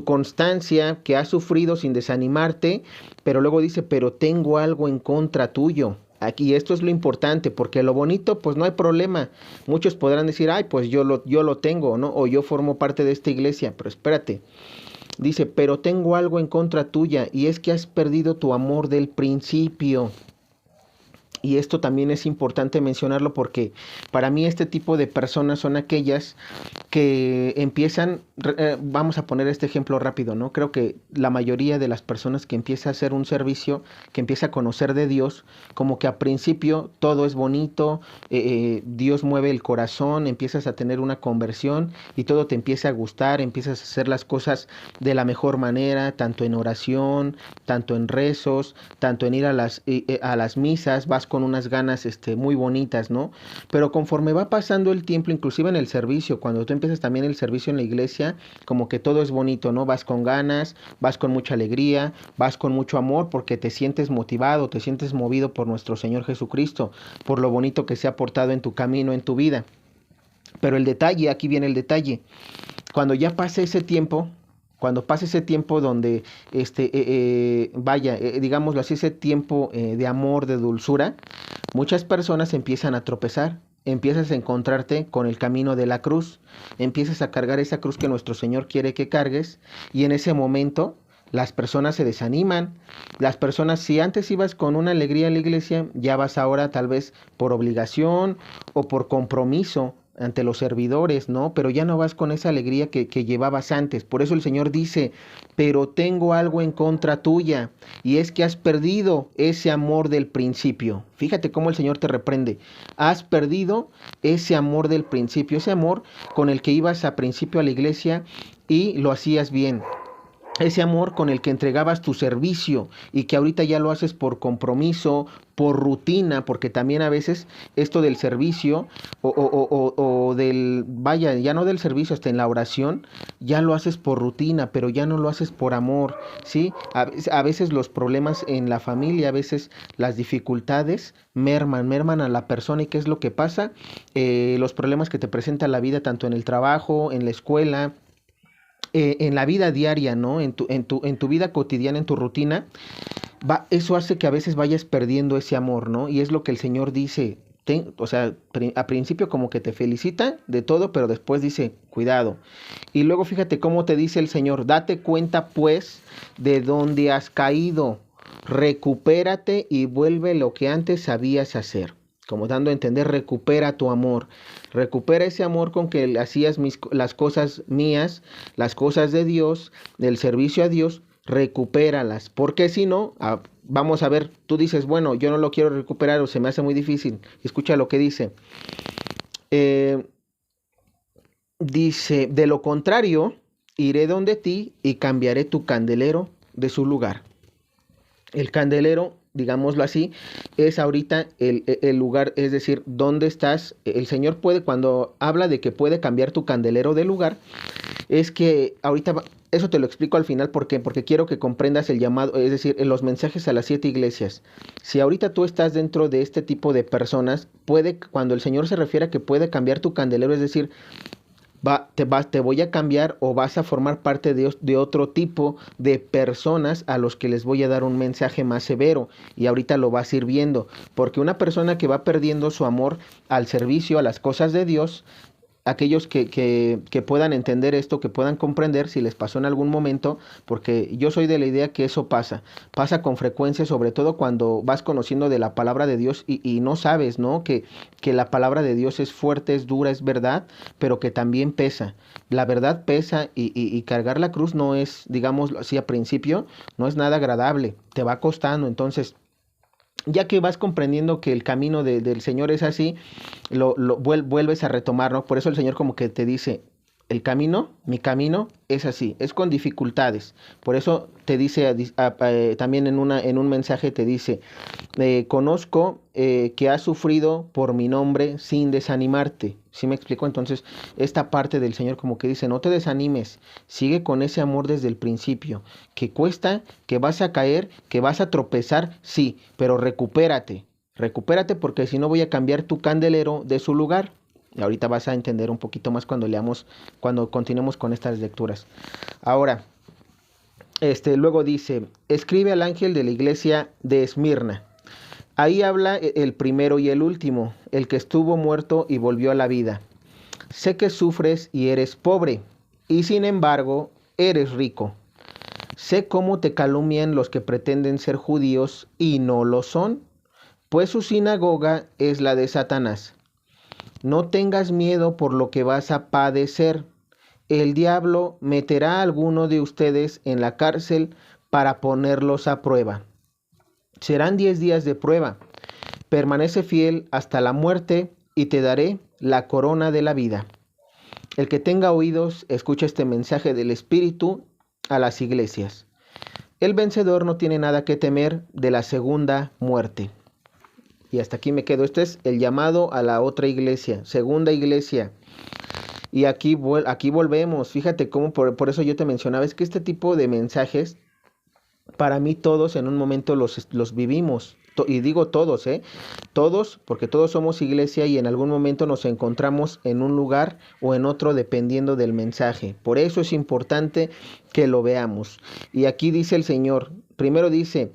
constancia, que has sufrido sin desanimarte, pero luego dice, pero tengo algo en contra tuyo. Aquí esto es lo importante, porque lo bonito, pues no hay problema. Muchos podrán decir, ay, pues yo lo tengo, ¿no? O yo formo parte de esta iglesia, pero espérate. Dice, pero tengo algo en contra tuya, y es que has perdido tu amor del principio. Y esto también es importante mencionarlo, porque para mí este tipo de personas son aquellas que empiezan, vamos a poner este ejemplo rápido, ¿no? Creo que la mayoría de las personas que empieza a hacer un servicio, que empieza a conocer de Dios, como que a principio todo es bonito, Dios mueve el corazón, empiezas a tener una conversión y todo te empieza a gustar, empiezas a hacer las cosas de la mejor manera, tanto en oración, tanto en rezos, tanto en ir a las misas, vas con unas ganas muy bonitas, ¿no? Pero conforme va pasando el tiempo, inclusive en el servicio, cuando tú empiezas también el servicio en la iglesia, como que todo es bonito, ¿no? Vas con ganas, vas con mucha alegría, vas con mucho amor, porque te sientes motivado, te sientes movido por nuestro Señor Jesucristo, por lo bonito que se ha portado en tu camino, en tu vida. Pero el detalle, aquí viene el detalle, cuando ya pase ese tiempo, cuando pase ese tiempo donde, digámoslo así, ese tiempo de amor, de dulzura, muchas personas empiezan a tropezar, empiezas a encontrarte con el camino de la cruz, empiezas a cargar esa cruz que nuestro Señor quiere que cargues, y en ese momento las personas se desaniman. Las personas, si antes ibas con una alegría a la iglesia, ya vas ahora tal vez por obligación o por compromiso ante los servidores, ¿no? Pero ya no vas con esa alegría que llevabas antes. Por eso el Señor dice, pero tengo algo en contra tuya, y es que has perdido ese amor del principio. Fíjate cómo el Señor te reprende. Has perdido ese amor del principio, ese amor con el que ibas a principio a la iglesia y lo hacías bien. Ese amor con el que entregabas tu servicio y que ahorita ya lo haces por compromiso, por rutina, porque también a veces esto del servicio o vaya, ya no del servicio, hasta en la oración, ya lo haces por rutina, pero ya no lo haces por amor, ¿sí? A veces los problemas en la familia, a veces las dificultades merman a la persona. ¿Y qué es lo que pasa? Los problemas que te presenta la vida, tanto en el trabajo, en la escuela, en la vida diaria, ¿no? En tu vida cotidiana, en tu rutina, eso hace que a veces vayas perdiendo ese amor, ¿no? Y es lo que el Señor dice. O sea, a principio como que te felicita de todo, pero después dice, cuidado. Y luego fíjate cómo te dice el Señor, date cuenta pues de dónde has caído, recupérate y vuelve lo que antes sabías hacer. Como dando a entender, recupera tu amor, recupera ese amor con que hacías las cosas mías, las cosas de Dios, del servicio a Dios, recupéralas, porque si no, vamos a ver, tú dices, bueno, yo no lo quiero recuperar o se me hace muy difícil. Escucha lo que dice. Dice, de lo contrario, iré donde ti y cambiaré tu candelero de su lugar. El candelero, digámoslo así, es ahorita el lugar, es decir, ¿dónde estás? El Señor puede, cuando habla de que puede cambiar tu candelero de lugar, es que ahorita, eso te lo explico al final, ¿por qué? Porque quiero que comprendas el llamado, es decir, en los mensajes a las 7 iglesias. Si ahorita tú estás dentro de este tipo de personas, cuando el Señor se refiere a que puede cambiar tu candelero, es decir, te voy a cambiar o vas a formar parte de otro tipo de personas a los que les voy a dar un mensaje más severo, y ahorita lo vas a ir viendo, porque una persona que va perdiendo su amor al servicio, a las cosas de Dios, aquellos que puedan entender esto, que puedan comprender si les pasó en algún momento, porque yo soy de la idea que eso pasa con frecuencia, sobre todo cuando vas conociendo de la palabra de Dios y no sabes, ¿no? Que la palabra de Dios es fuerte, es dura, es verdad, pero que también pesa. La verdad pesa, y cargar la cruz no es, digámoslo así, a principio, no es nada agradable, te va costando. Entonces, ya que vas comprendiendo que el camino del Señor es así, vuelves a retomar, ¿no? Por eso el Señor como que te dice, mi camino es así, es con dificultades. Por eso te dice, también en un mensaje te dice, conozco que has sufrido por mi nombre sin desanimarte. ¿Sí me explico? Entonces, esta parte del Señor como que dice, no te desanimes, sigue con ese amor desde el principio, que cuesta, que vas a caer, que vas a tropezar, sí, pero recupérate porque si no voy a cambiar tu candelero de su lugar. Y ahorita vas a entender un poquito más cuando continuemos con estas lecturas. Ahora, luego dice, escribe al ángel de la iglesia de Esmirna. Ahí habla el primero y el último, el que estuvo muerto y volvió a la vida. Sé que sufres y eres pobre, y sin embargo eres rico. Sé cómo te calumnian los que pretenden ser judíos y no lo son, pues su sinagoga es la de Satanás. No tengas miedo por lo que vas a padecer. El diablo meterá a alguno de ustedes en la cárcel para ponerlos a prueba. Serán 10 días de prueba. Permanece fiel hasta la muerte y te daré la corona de la vida. El que tenga oídos, escucha este mensaje del Espíritu a las iglesias. El vencedor no tiene nada que temer de la segunda muerte. Y hasta aquí me quedo. Este es el llamado a la otra iglesia, segunda iglesia. Y aquí volvemos. Fíjate cómo, por eso yo te mencionaba, es que este tipo de mensajes, para mí todos en un momento los vivimos. y digo todos, todos, porque todos somos iglesia y en algún momento nos encontramos en un lugar o en otro dependiendo del mensaje. Por eso es importante que lo veamos. Y aquí dice el Señor, primero dice,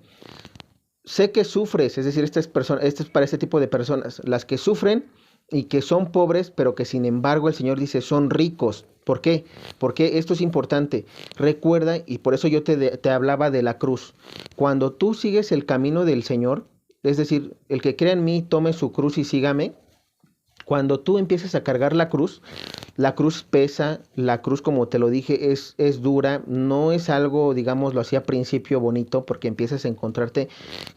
sé que sufres, es decir, esto es para este tipo de personas, las que sufren y que son pobres, pero que sin embargo el Señor dice son ricos. ¿Por qué? Porque esto es importante. Recuerda, y por eso yo te hablaba de la cruz. Cuando tú sigues el camino del Señor, es decir, el que crea en mí, tome su cruz y sígame. Cuando tú empiezas a cargar la cruz pesa, la cruz, como te lo dije, es dura, no es algo, digámoslo así, a principio bonito, porque empiezas a encontrarte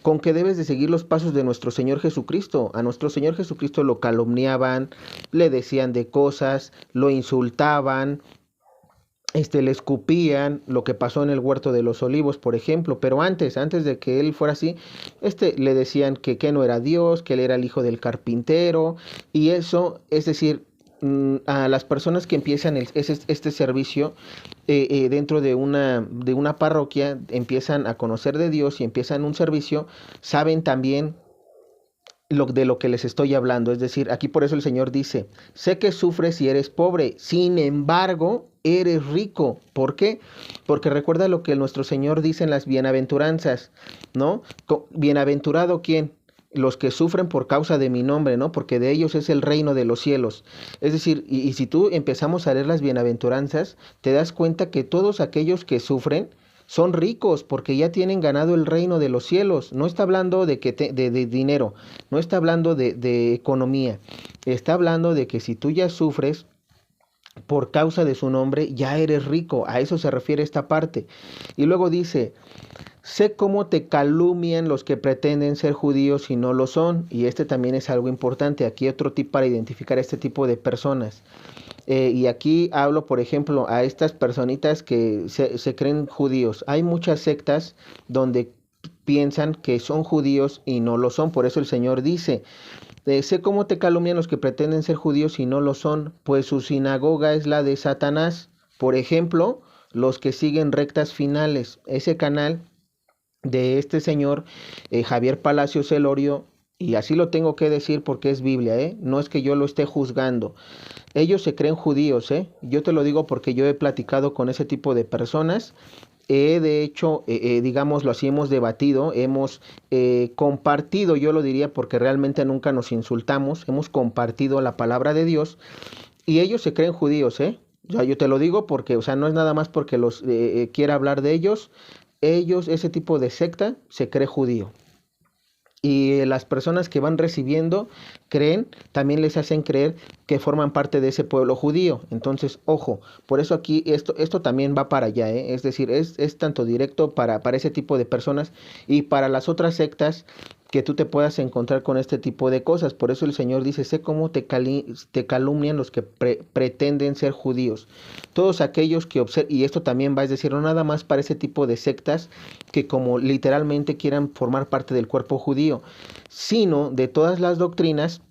con que debes de seguir los pasos de nuestro Señor Jesucristo. A nuestro Señor Jesucristo lo calumniaban, le decían de cosas, lo insultaban, le escupían, lo que pasó en el huerto de los olivos, por ejemplo, pero antes de que él fuera así, le decían que no era Dios, que él era el hijo del carpintero, y eso, es decir, a las personas que empiezan este servicio dentro de una parroquia, empiezan a conocer de Dios y empiezan un servicio, saben también de lo que les estoy hablando. Es decir, aquí por eso el Señor dice, sé que sufres y eres pobre, sin embargo, eres rico. ¿Por qué? Porque recuerda lo que nuestro Señor dice en las bienaventuranzas, ¿no? ¿Bienaventurado quién? Los que sufren por causa de mi nombre, ¿no? Porque de ellos es el reino de los cielos. Es decir, y si tú empezamos a leer las bienaventuranzas, te das cuenta que todos aquellos que sufren, son ricos porque ya tienen ganado el reino de los cielos. No está hablando de dinero, no está hablando de economía. Está hablando de que si tú ya sufres por causa de su nombre, ya eres rico. A eso se refiere esta parte. Y luego dice, sé cómo te calumnian los que pretenden ser judíos y no lo son. Y también es algo importante. Aquí otro tip para identificar este tipo de personas. Y aquí hablo, por ejemplo, a estas personitas que se creen judíos. Hay muchas sectas donde piensan que son judíos y no lo son. Por eso el Señor dice, sé cómo te calumnian los que pretenden ser judíos y no lo son, pues su sinagoga es la de Satanás. Por ejemplo, los que siguen rectas finales. Ese canal de este señor Javier Palacios Elorio, y así lo tengo que decir porque es Biblia, no es que yo lo esté juzgando. Ellos se creen judíos, yo te lo digo porque yo he platicado con ese tipo de personas. De hecho, digámoslo así, hemos debatido, hemos compartido, yo lo diría porque realmente nunca nos insultamos, hemos compartido la palabra de Dios y ellos se creen judíos, O sea, yo te lo digo porque, o sea, no es nada más porque los quiera hablar de ellos, ese tipo de secta, se cree judío. Y las personas que van recibiendo creen, también les hacen creer que forman parte de ese pueblo judío. Entonces, ojo, por eso aquí esto también va para allá, Es decir, es tanto directo para ese tipo de personas y para las otras sectas que tú te puedas encontrar con este tipo de cosas. Por eso el Señor dice, sé cómo te calumnian los que pretenden ser judíos. Todos aquellos que observan, y esto también va a decir, no nada más para ese tipo de sectas que como literalmente quieran formar parte del cuerpo judío, sino de todas las doctrinas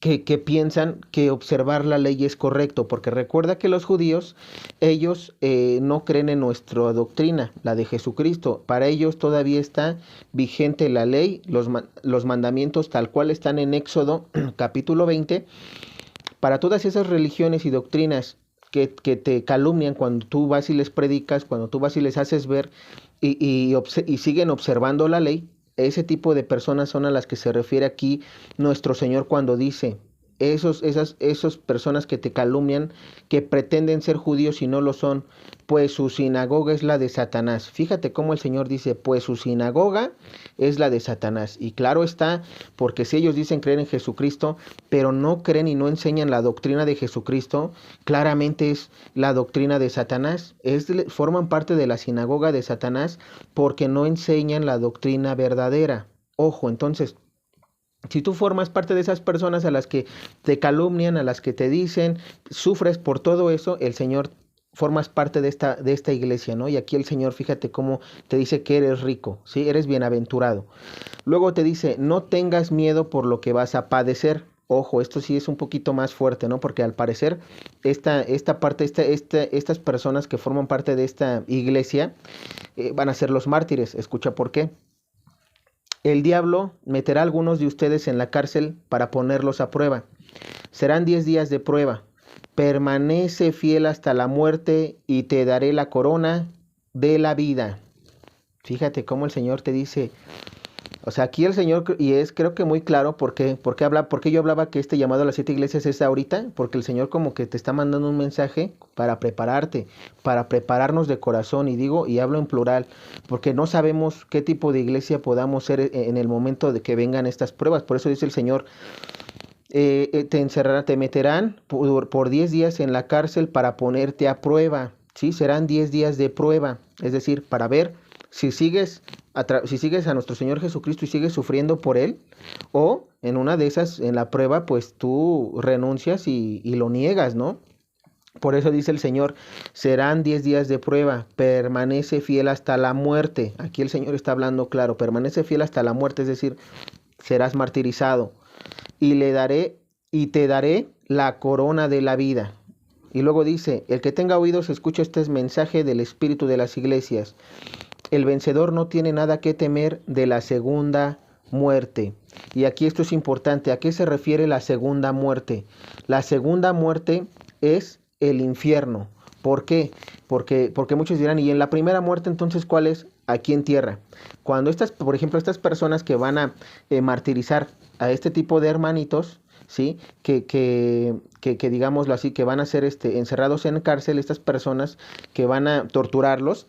que piensan que observar la ley es correcto, porque recuerda que los judíos, ellos no creen en nuestra doctrina, la de Jesucristo. Para ellos todavía está vigente la ley, los mandamientos tal cual están en Éxodo capítulo 20. Para todas esas religiones y doctrinas que te calumnian cuando tú vas y les predicas, cuando tú vas y les haces ver y siguen observando la ley, ese tipo de personas son a las que se refiere aquí nuestro Señor cuando dice, esas personas que te calumnian, que pretenden ser judíos y no lo son, pues su sinagoga es la de Satanás. Fíjate cómo el Señor dice, pues su sinagoga es la de Satanás. Y claro está, porque si ellos dicen creer en Jesucristo, pero no creen y no enseñan la doctrina de Jesucristo, claramente es la doctrina de Satanás. Forman parte de la sinagoga de Satanás porque no enseñan la doctrina verdadera. Ojo, entonces, si tú formas parte de esas personas a las que te calumnian, a las que te dicen, sufres por todo eso, el Señor formas parte de esta iglesia, ¿no? Y aquí el Señor, fíjate cómo te dice que eres rico, ¿sí? Eres bienaventurado. Luego te dice, no tengas miedo por lo que vas a padecer. Ojo, esto sí es un poquito más fuerte, ¿no? Porque al parecer estas personas que forman parte de esta iglesia van a ser los mártires. Escucha por qué. El diablo meterá a algunos de ustedes en la cárcel para ponerlos a prueba. Serán 10 días de prueba. Permanece fiel hasta la muerte y te daré la corona de la vida. Fíjate cómo el Señor te dice, o sea, aquí el Señor, y es creo que muy claro porque yo hablaba que este llamado a las 7 iglesias es ahorita, porque el Señor como que te está mandando un mensaje para prepararte, para prepararnos de corazón, y digo, y hablo en plural, porque no sabemos qué tipo de iglesia podamos ser en el momento de que vengan estas pruebas. Por eso dice el Señor, te meterán por 10 días en la cárcel para ponerte a prueba, ¿sí? Serán 10 días de prueba, es decir, para ver si sigues a nuestro Señor Jesucristo y sigues sufriendo por Él, o en una de esas, en la prueba, pues tú renuncias y lo niegas, ¿no? Por eso dice el Señor, serán 10 días de prueba, permanece fiel hasta la muerte. Aquí el Señor está hablando claro, permanece fiel hasta la muerte, es decir, serás martirizado. Y te daré la corona de la vida. Y luego dice, el que tenga oídos escucha este mensaje del Espíritu de las iglesias. El vencedor no tiene nada que temer de la segunda muerte. Y aquí esto es importante. ¿A qué se refiere la segunda muerte? La segunda muerte es el infierno. ¿Por qué? Porque muchos dirán, ¿y en la primera muerte entonces cuál es? Aquí en tierra. Cuando por ejemplo, estas personas que van a martirizar a este tipo de hermanitos, ¿sí? Que digámoslo así, que van a ser encerrados en cárcel, estas personas que van a torturarlos,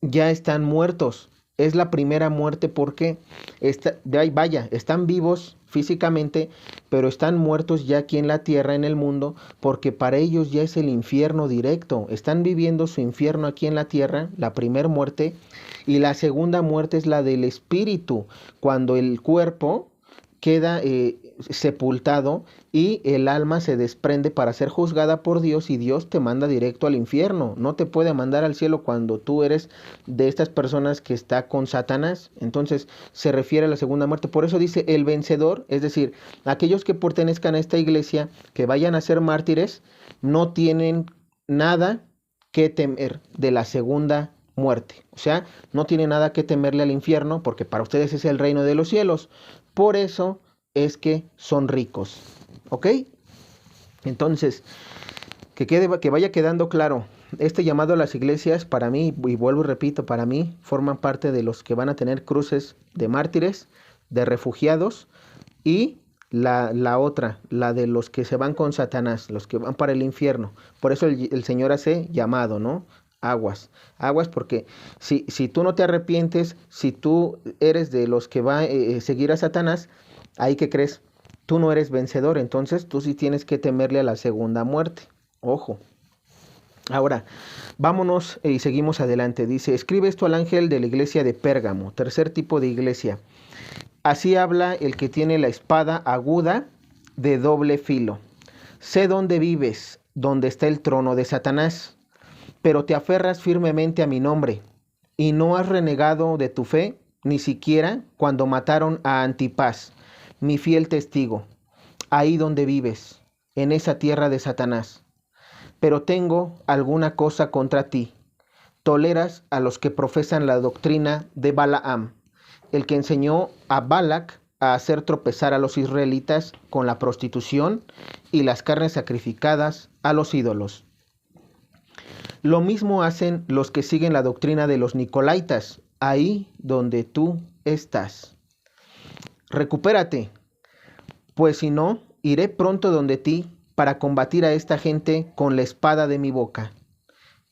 ya están muertos. Es la primera muerte porque están vivos físicamente, pero están muertos ya aquí en la tierra, en el mundo, porque para ellos ya es el infierno directo. Están viviendo su infierno aquí en la tierra, la primera muerte, y la segunda muerte es la del espíritu, cuando el cuerpo queda sepultado y el alma se desprende para ser juzgada por Dios, y Dios te manda directo al infierno. No te puede mandar al cielo cuando tú eres de estas personas que está con Satanás. Entonces se refiere a la segunda muerte. Por eso dice el vencedor, es decir, aquellos que pertenezcan a esta iglesia, que vayan a ser mártires, no tienen nada que temer de la segunda muerte. O sea, no tienen nada que temerle al infierno, porque para ustedes es el reino de los cielos. Por eso es que son ricos. ¿Ok? Entonces, que vaya quedando claro. Este llamado a las iglesias, para mí, y vuelvo y repito, para mí, forman parte de los que van a tener cruces de mártires, de refugiados, y la otra, la de los que se van con Satanás, los que van para el infierno. Por eso el Señor hace llamado, ¿no? Aguas, aguas, porque si tú no te arrepientes, si tú eres de los que va a seguir a Satanás, ahí que crees, tú no eres vencedor, entonces tú sí tienes que temerle a la segunda muerte. Ojo. Ahora, vámonos y seguimos adelante. Dice, escribe esto al ángel de la iglesia de Pérgamo, tercer tipo de iglesia. Así habla el que tiene la espada aguda de doble filo. Sé dónde vives, donde está el trono de Satanás, pero te aferras firmemente a mi nombre, y no has renegado de tu fe, ni siquiera cuando mataron a Antipas, mi fiel testigo, ahí donde vives, en esa tierra de Satanás. Pero tengo alguna cosa contra ti. Toleras a los que profesan la doctrina de Balaam, el que enseñó a Balac a hacer tropezar a los israelitas con la prostitución y las carnes sacrificadas a los ídolos. Lo mismo hacen los que siguen la doctrina de los Nicolaitas, ahí donde tú estás. Recupérate, pues si no, iré pronto donde ti para combatir a esta gente con la espada de mi boca.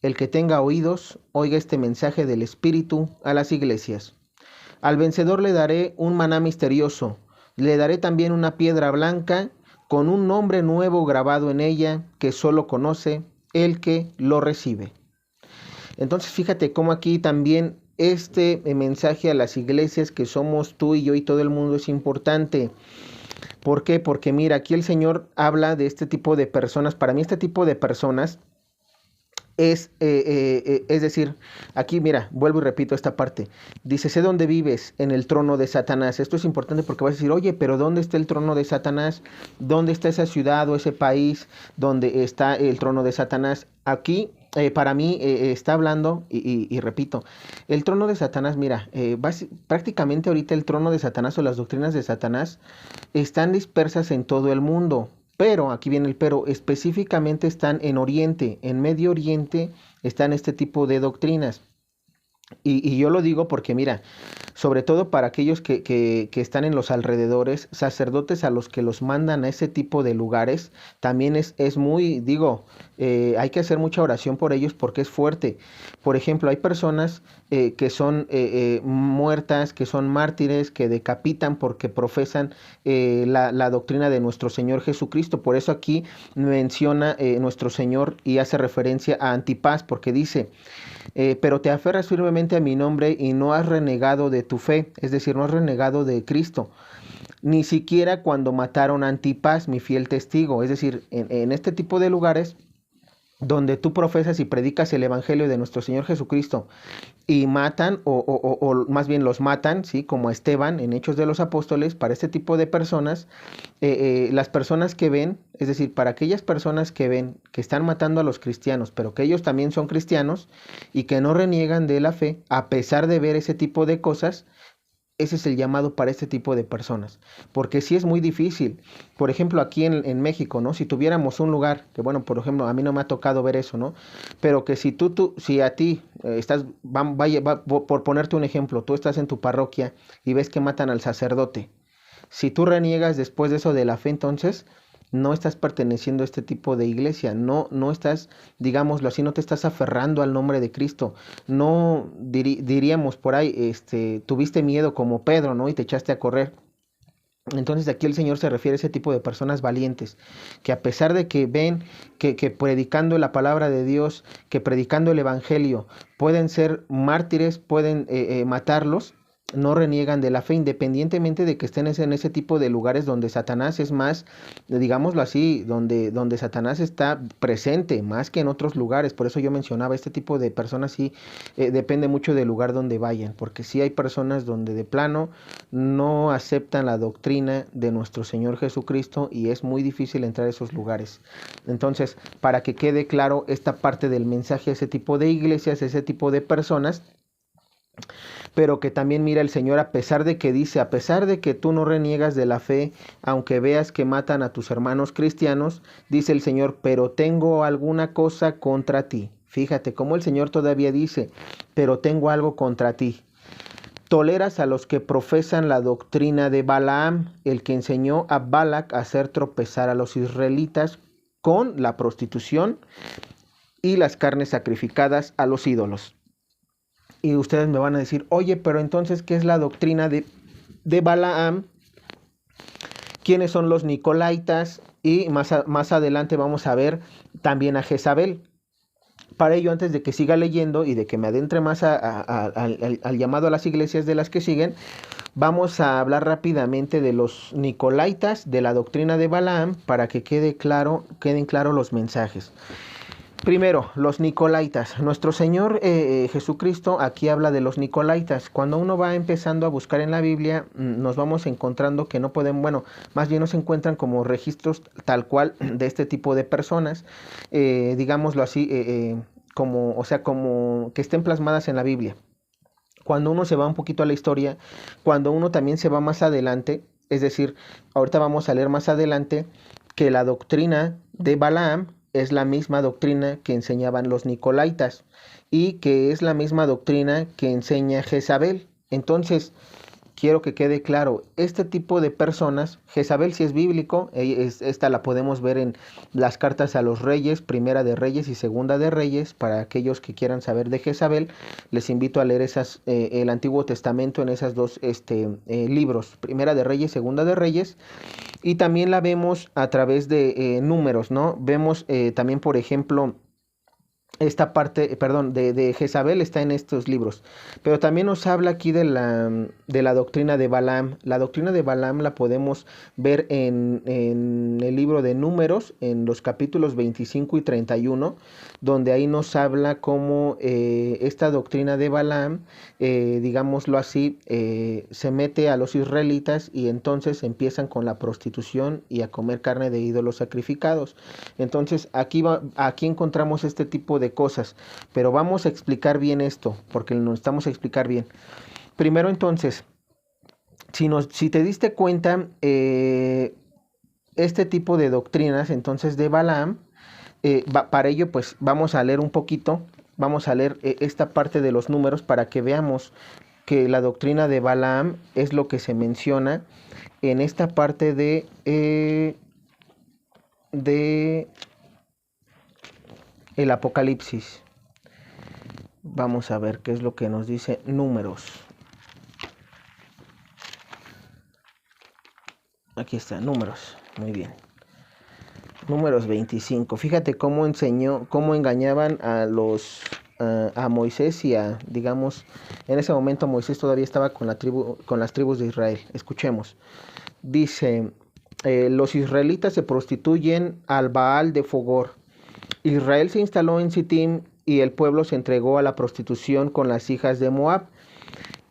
El que tenga oídos, oiga este mensaje del Espíritu a las iglesias. Al vencedor le daré un maná misterioso, le daré también una piedra blanca con un nombre nuevo grabado en ella que solo conoce el que lo recibe. Entonces fíjate cómo aquí también este mensaje a las iglesias que somos tú y yo y todo el mundo es importante. ¿Por qué? Porque mira, aquí el Señor habla de este tipo de personas. Para mí este tipo de personas es decir, aquí mira, vuelvo y repito esta parte. Dice, sé dónde vives, en el trono de Satanás. Esto es importante porque vas a decir, oye, pero ¿dónde está el trono de Satanás? ¿Dónde está esa ciudad o ese país donde está el trono de Satanás? Aquí para mí está hablando, y repito, el trono de Satanás, mira, prácticamente ahorita el trono de Satanás o las doctrinas de Satanás están dispersas en todo el mundo, pero, aquí viene el pero, específicamente están en Oriente, en Medio Oriente están este tipo de doctrinas. Y yo lo digo porque, mira, sobre todo para aquellos que están en los alrededores, sacerdotes a los que los mandan a ese tipo de lugares, también es muy, digo, hay que hacer mucha oración por ellos porque es fuerte. Por ejemplo, hay personas que son muertas, que son mártires, que decapitan porque profesan la doctrina de nuestro Señor Jesucristo. Por eso aquí menciona nuestro Señor y hace referencia a Antipas, porque dice, pero te aferras firmemente a mi nombre y no has renegado de tu fe, es decir, no has renegado de Cristo, ni siquiera cuando mataron a Antipas, mi fiel testigo. Es decir, en este tipo de lugares donde tú profesas y predicas el evangelio de nuestro Señor Jesucristo y matan, o más bien los matan, ¿sí? Como a Esteban en Hechos de los Apóstoles, para este tipo de personas, las personas que ven, es decir, para aquellas personas que ven que están matando a los cristianos, pero que ellos también son cristianos y que no reniegan de la fe, a pesar de ver ese tipo de cosas, ese es el llamado para este tipo de personas, porque sí es muy difícil. Por ejemplo, aquí en México, ¿no? Si tuviéramos un lugar, que bueno, por ejemplo, a mí no me ha tocado ver eso, ¿no? Pero que si a ti estás, por ponerte un ejemplo, tú estás en tu parroquia y ves que matan al sacerdote, si tú reniegas después de eso de la fe, entonces no estás perteneciendo a este tipo de iglesia, no estás, digámoslo así, no te estás aferrando al nombre de Cristo, no diríamos por ahí, tuviste miedo como Pedro, ¿no? Y te echaste a correr. Entonces aquí el Señor se refiere a ese tipo de personas valientes, que a pesar de que ven que predicando la palabra de Dios, que predicando el Evangelio, pueden ser mártires, pueden matarlos, no reniegan de la fe, independientemente de que estén en ese tipo de lugares donde Satanás es más, digámoslo así, donde Satanás está presente, más que en otros lugares. Por eso yo mencionaba, este tipo de personas sí depende mucho del lugar donde vayan, porque sí hay personas donde de plano no aceptan la doctrina de nuestro Señor Jesucristo y es muy difícil entrar a esos lugares. Entonces, para que quede claro esta parte del mensaje a ese tipo de iglesias, a ese tipo de personas, pero que también mira el Señor, a pesar de que dice, a pesar de que tú no reniegas de la fe, aunque veas que matan a tus hermanos cristianos, dice el Señor, pero tengo alguna cosa contra ti. Fíjate cómo el Señor todavía dice, pero tengo algo contra ti. Toleras a los que profesan la doctrina de Balaam, el que enseñó a Balac a hacer tropezar a los israelitas con la prostitución y las carnes sacrificadas a los ídolos. Y ustedes me van a decir, oye, pero entonces, ¿qué es la doctrina de Balaam? ¿Quiénes son los Nicolaitas? Y más adelante vamos a ver también a Jezabel. Para ello, antes de que siga leyendo y de que me adentre más al llamado a las iglesias de las que siguen, vamos a hablar rápidamente de los Nicolaitas, de la doctrina de Balaam, para que queden claros los mensajes. Primero, los Nicolaitas. Nuestro Señor Jesucristo aquí habla de los Nicolaitas. Cuando uno va empezando a buscar en la Biblia, nos vamos encontrando que no pueden, bueno, más bien no se encuentran como registros tal cual de este tipo de personas, digámoslo así, como, o sea, como que estén plasmadas en la Biblia. Cuando uno se va un poquito a la historia, cuando uno también se va más adelante, es decir, ahorita vamos a leer más adelante que la doctrina de Balaam es la misma doctrina que enseñaban los Nicolaitas y que es la misma doctrina que enseña Jezabel. Entonces, quiero que quede claro, este tipo de personas, Jezabel sí es bíblico, esta la podemos ver en las cartas a los reyes, Primera de Reyes y Segunda de Reyes. Para aquellos que quieran saber de Jezabel, les invito a leer el Antiguo Testamento en esas dos libros, Primera de Reyes, Segunda de Reyes. Y también la vemos a través de números, ¿no? Vemos también, por ejemplo, esta parte, perdón, de Jezabel está en estos libros, pero también nos habla aquí de la doctrina de Balaam. La doctrina de Balaam la podemos ver en el libro de Números, en los capítulos 25 y 31, donde ahí nos habla cómo esta doctrina de Balaam, digámoslo así, se mete a los israelitas y entonces empiezan con la prostitución y a comer carne de ídolos sacrificados. Entonces aquí encontramos este tipo de de cosas. Pero vamos a explicar bien esto, porque lo necesitamos explicar bien. Primero entonces, si te diste cuenta, este tipo de doctrinas entonces de Balaam, para ello pues vamos a leer un poquito, vamos a leer esta parte de los números para que veamos que la doctrina de Balaam es lo que se menciona en esta parte de el Apocalipsis. Vamos a ver qué es lo que nos dice Números. Aquí está, Números. Muy bien. Números 25. Fíjate cómo engañaban a Moisés y digamos, en ese momento Moisés todavía estaba con las tribus de Israel. Escuchemos. Dice, los israelitas se prostituyen al Baal de Fogor. Israel se instaló en Sittim y el pueblo se entregó a la prostitución con las hijas de Moab.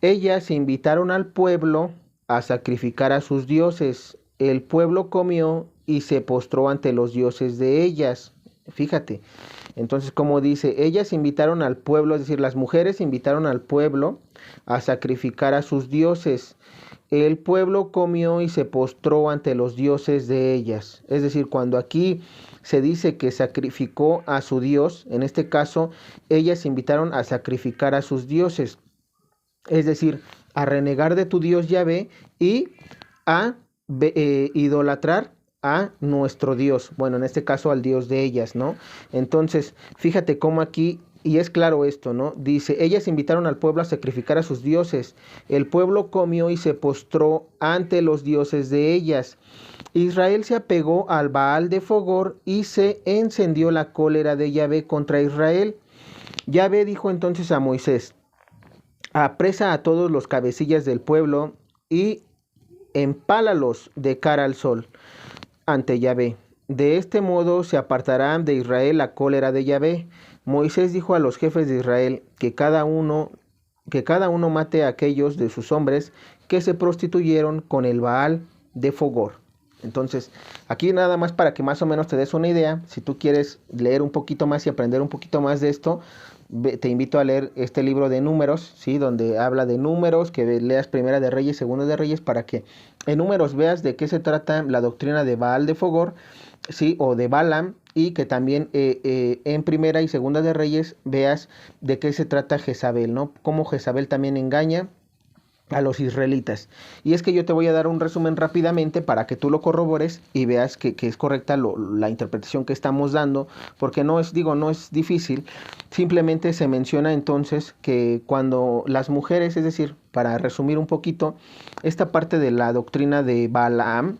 Ellas invitaron al pueblo a sacrificar a sus dioses. El pueblo comió y se postró ante los dioses de ellas. Fíjate, entonces como dice, ellas invitaron al pueblo, es decir, las mujeres invitaron al pueblo a sacrificar a sus dioses. El pueblo comió y se postró ante los dioses de ellas. Es decir, cuando aquí se dice que sacrificó a su dios, en este caso, ellas invitaron a sacrificar a sus dioses. Es decir, a renegar de tu Dios Yahvé y a idolatrar a nuestro Dios. Bueno, en este caso al Dios de ellas, ¿no? Entonces, fíjate cómo aquí, y es claro esto, ¿no? Dice, ellas invitaron al pueblo a sacrificar a sus dioses. El pueblo comió y se postró ante los dioses de ellas. Israel se apegó al Baal de Fogor y se encendió la cólera de Yahvé contra Israel. Yahvé dijo entonces a Moisés, apresa a todos los cabecillas del pueblo y empálalos de cara al sol ante Yahvé. De este modo se apartará de Israel la cólera de Yahvé. Moisés dijo a los jefes de Israel que cada uno mate a aquellos de sus hombres que se prostituyeron con el Baal de Fogor. Entonces, aquí nada más para que más o menos te des una idea, si tú quieres leer un poquito más y aprender un poquito más de esto, te invito a leer este libro de Números, ¿sí? Donde habla de números, que leas Primera de Reyes, Segunda de Reyes, para que en Números veas de qué se trata la doctrina de Baal de Fogor, ¿sí? O de Balaam, y que también en Primera y Segunda de Reyes veas de qué se trata Jezabel, ¿no? Cómo Jezabel también engaña a los israelitas. Y es que yo te voy a dar un resumen rápidamente para que tú lo corrobores y veas que es correcta la interpretación que estamos dando, porque no es difícil. Simplemente se menciona entonces que cuando las mujeres, es decir, para resumir un poquito, esta parte de la doctrina de Balaam,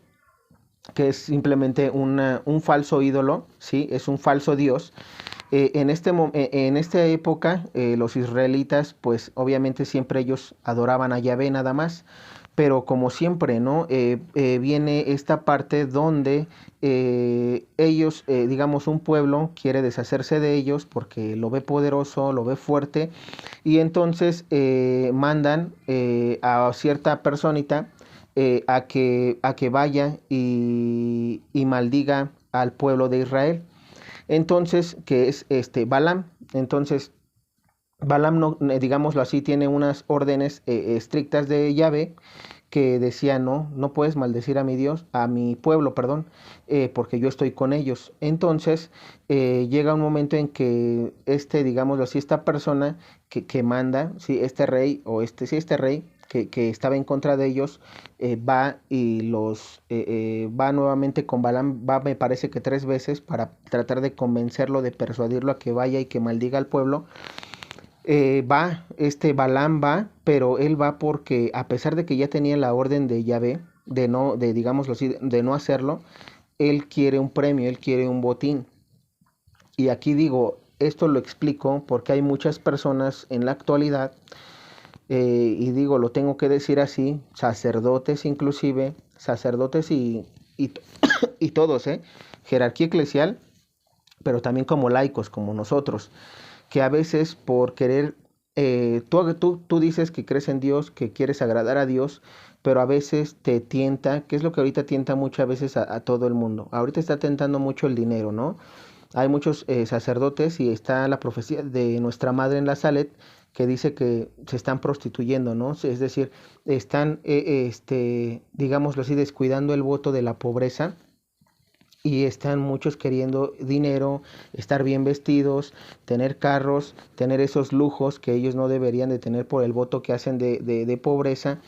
que es simplemente un falso ídolo, ¿sí? Es un falso dios. En esta época, los israelitas, pues obviamente siempre ellos adoraban a Yahvé nada más, pero como siempre, ¿no? Viene esta parte donde ellos, digamos, un pueblo quiere deshacerse de ellos porque lo ve poderoso, lo ve fuerte, y entonces mandan a cierta personita a que vaya y maldiga al pueblo de Israel. Entonces, que es Balaam. Entonces, Balaam, no, digámoslo así, tiene unas órdenes estrictas de Yahvé que decía, no puedes maldecir a mi Dios, a mi pueblo, perdón, porque yo estoy con ellos. Entonces, llega un momento en que digámoslo así, esta persona que manda, sí, este rey, o este rey, que estaba en contra de ellos, va y va nuevamente con Balaam, va me parece que 3 veces para tratar de convencerlo, de persuadirlo a que vaya y que maldiga al pueblo. Balaam va, pero él va porque a pesar de que ya tenía la orden de Yahvé, digámoslo así, de no hacerlo, él quiere un premio, él quiere un botín. Y aquí digo, esto lo explico porque hay muchas personas en la actualidad, y digo, lo tengo que decir así, sacerdotes inclusive, sacerdotes y todos, jerarquía eclesial, pero también como laicos, como nosotros, que a veces por querer, tú dices que crees en Dios, que quieres agradar a Dios, pero a veces te tienta, que es lo que ahorita tienta muchas veces a todo el mundo. Ahorita está tentando mucho el dinero, ¿no? Hay muchos sacerdotes y está la profecía de nuestra madre en la Salet que dice que se están prostituyendo, ¿no? Es decir, están, digámoslo así, descuidando el voto de la pobreza y están muchos queriendo dinero, estar bien vestidos, tener carros, tener esos lujos que ellos no deberían de tener por el voto que hacen de pobreza,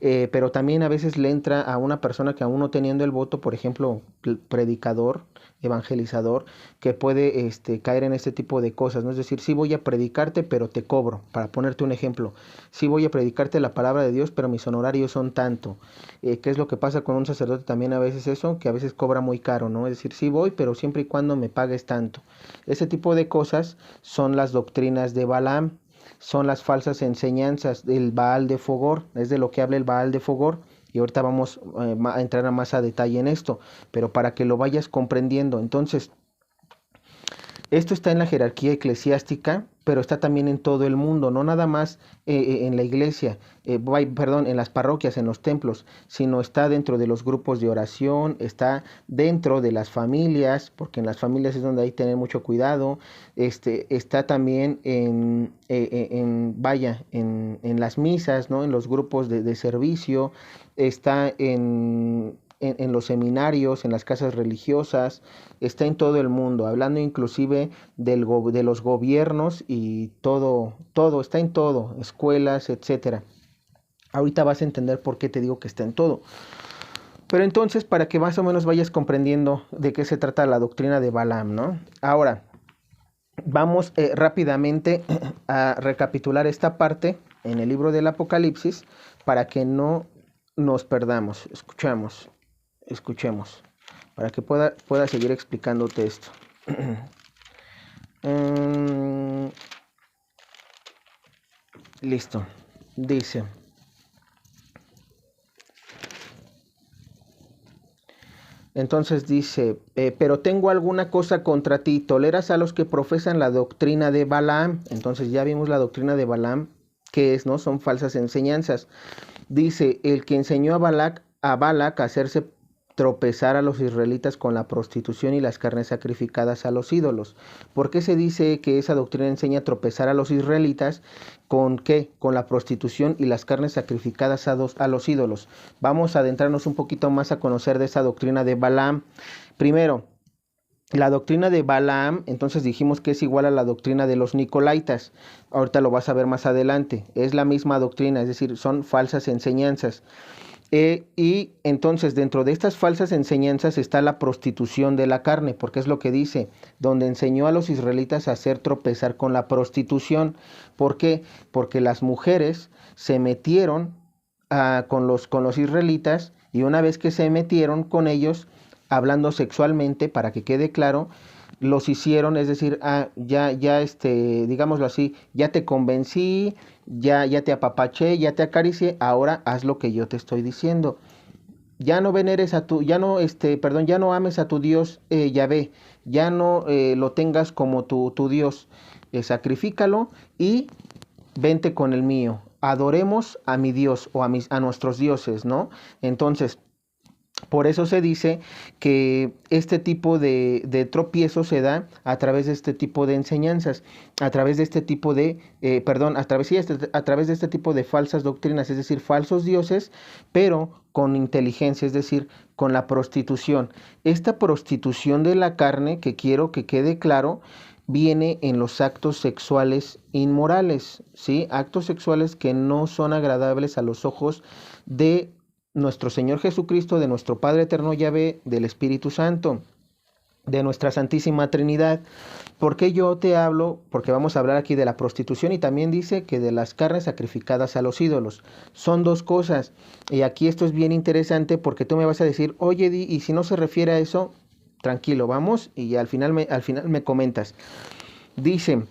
pero también a veces le entra a una persona que aún no teniendo el voto, por ejemplo, predicador, evangelizador, que puede caer en este tipo de cosas, ¿no? Es decir, sí voy a predicarte, pero te cobro, para ponerte un ejemplo, sí voy a predicarte la palabra de Dios, pero mis honorarios son tanto. ¿Qué es lo que pasa con un sacerdote también a veces eso? Que a veces cobra muy caro, ¿no? Es decir, sí voy, pero siempre y cuando me pagues tanto. Ese tipo de cosas son las doctrinas de Balaam, son las falsas enseñanzas del Baal de Fogor, es de lo que habla el Baal de Fogor, y ahorita vamos a entrar a más a detalle en esto, pero para que lo vayas comprendiendo. Entonces, esto está en la jerarquía eclesiástica, pero está también en todo el mundo, no nada más en la iglesia, perdón, en las parroquias, en los templos, sino está dentro de los grupos de oración, está dentro de las familias, porque en las familias es donde hay que tener mucho cuidado, está también en las misas, ¿no? En los grupos de servicio, está en los seminarios, en las casas religiosas, está en todo el mundo, hablando inclusive de los gobiernos y todo, está en todo, escuelas, etcétera. Ahorita vas a entender por qué te digo que está en todo. Pero entonces, para que más o menos vayas comprendiendo de qué se trata la doctrina de Balaam, ¿no? Ahora, vamos rápidamente a recapitular esta parte en el libro del Apocalipsis para que no nos perdamos. Escuchemos, para que pueda seguir explicándote esto. Listo. Dice: entonces dice, pero tengo alguna cosa contra ti, toleras a los que profesan la doctrina de Balaam. Entonces ya vimos la doctrina de Balaam, que es, ¿no? Son falsas enseñanzas. Dice, el que enseñó a Balac a hacerse tropezar a los israelitas con la prostitución y las carnes sacrificadas a los ídolos. ¿Por qué se dice que esa doctrina enseña a tropezar a los israelitas? ¿Con qué? Con la prostitución y las carnes sacrificadas a los ídolos. Vamos a adentrarnos un poquito más a conocer de esa doctrina de Balaam. Primero, la doctrina de Balaam, entonces dijimos que es igual a la doctrina de los Nicolaitas. Ahorita lo vas a ver más adelante. Es la misma doctrina, es decir, son falsas enseñanzas. Y entonces dentro de estas falsas enseñanzas está la prostitución de la carne, porque es lo que dice, donde enseñó a los israelitas a hacer tropezar con la prostitución. ¿Por qué? Porque las mujeres se metieron con los israelitas, y una vez que se metieron con ellos, hablando sexualmente, para que quede claro, los hicieron, es decir, digámoslo así, ya te convencí, ya te apapaché, ya te acaricié, ahora haz lo que yo te estoy diciendo. Ya no veneres ya no ames a tu Dios Yahvé, ya no lo tengas como tu Dios, sacrifícalo y vente con el mío. Adoremos a mi Dios o a nuestros dioses, ¿no? Entonces, por eso se dice que este tipo de tropiezo se da a través de este tipo de enseñanzas, a través de este tipo a través de este tipo de falsas doctrinas, es decir, falsos dioses, pero con inteligencia, es decir, con la prostitución. Esta prostitución de la carne, que quiero que quede claro, viene en los actos sexuales inmorales, ¿sí? Actos sexuales que no son agradables a los ojos de nuestro Señor Jesucristo, de nuestro Padre Eterno Yahvé, del Espíritu Santo, de nuestra Santísima Trinidad. ¿Por qué yo te hablo? Porque vamos a hablar aquí de la prostitución y también dice que de las carnes sacrificadas a los ídolos. Son dos cosas. Y aquí esto es bien interesante porque tú me vas a decir, oye, y si no se refiere a eso, tranquilo, vamos, y al final me comentas. Dice: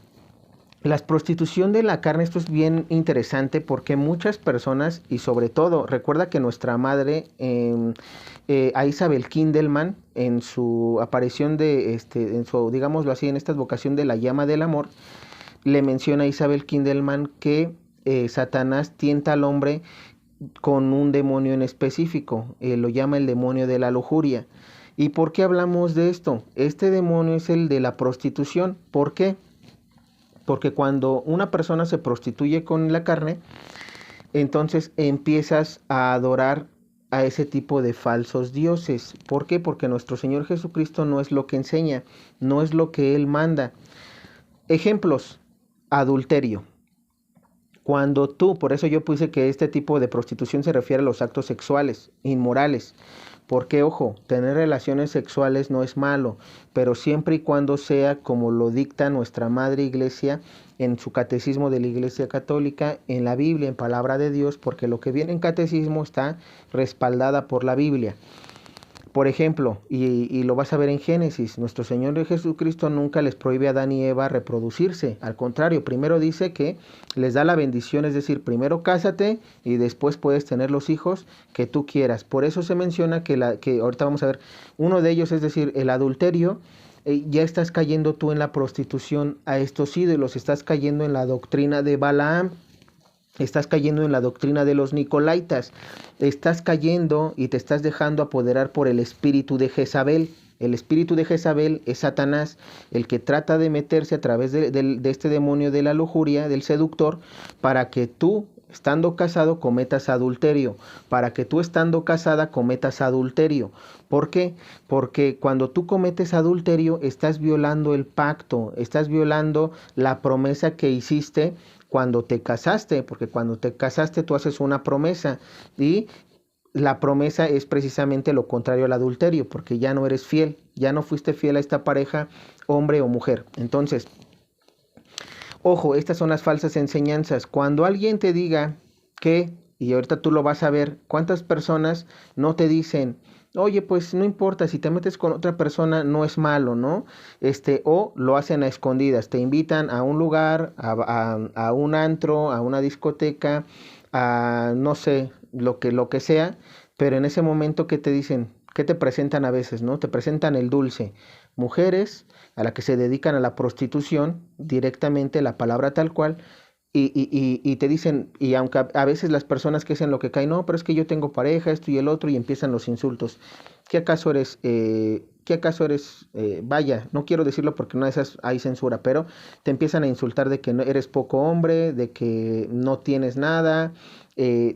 la prostitución de la carne, esto es bien interesante porque muchas personas, y sobre todo, recuerda que nuestra madre, a Isabel Kindelman, en su aparición digámoslo así, en esta vocación de la llama del amor, le menciona a Isabel Kindelman que Satanás tienta al hombre con un demonio en específico, lo llama el demonio de la lujuria. ¿Y por qué hablamos de esto? Este demonio es el de la prostitución. ¿Por qué? Porque cuando una persona se prostituye con la carne, entonces empiezas a adorar a ese tipo de falsos dioses. ¿Por qué? Porque nuestro Señor Jesucristo no es lo que enseña, no es lo que Él manda. Ejemplos: adulterio. Cuando tú, por eso yo puse que este tipo de prostitución se refiere a los actos sexuales, inmorales. Porque, ojo, tener relaciones sexuales no es malo, pero siempre y cuando sea como lo dicta nuestra Madre Iglesia en su catecismo de la Iglesia Católica, en la Biblia, en palabra de Dios, porque lo que viene en catecismo está respaldada por la Biblia. Por ejemplo, y lo vas a ver en Génesis, nuestro Señor Jesucristo nunca les prohíbe a Adán y Eva reproducirse. Al contrario, primero dice que les da la bendición, es decir, primero cásate y después puedes tener los hijos que tú quieras. Por eso se menciona que ahorita vamos a ver, uno de ellos, es decir, el adulterio. Ya estás cayendo tú en la prostitución a estos ídolos, estás cayendo en la doctrina de Balaam. Estás cayendo en la doctrina de los Nicolaitas. Estás cayendo y te estás dejando apoderar por el espíritu de Jezabel. El espíritu de Jezabel es Satanás, el que trata de meterse a través de este demonio de la lujuria, del seductor, para que tú, estando casado, cometas adulterio. Para que tú, estando casada, cometas adulterio. ¿Por qué? Porque cuando tú cometes adulterio, estás violando el pacto, estás violando la promesa que hiciste cuando te casaste, porque cuando te casaste tú haces una promesa y la promesa es precisamente lo contrario al adulterio, porque ya no eres fiel, ya no fuiste fiel a esta pareja, hombre o mujer. Entonces, ojo, estas son las falsas enseñanzas. Cuando alguien te diga que, y ahorita tú lo vas a ver, cuántas personas no te dicen: oye, pues no importa, si te metes con otra persona no es malo, ¿no? O lo hacen a escondidas, te invitan a un lugar, a un antro, a una discoteca, a no sé, lo que sea, pero en ese momento, ¿qué te dicen? ¿Qué te presentan a veces, no? Te presentan el dulce. Mujeres a las que se dedican a la prostitución, directamente la palabra tal cual, y te dicen, y aunque a veces las personas que hacen lo que caen, no, pero es que yo tengo pareja, esto y el otro, y empiezan los insultos. ¿Qué acaso eres? Vaya, no quiero decirlo porque una de esas hay censura, pero te empiezan a insultar de que no eres poco hombre, de que no tienes nada.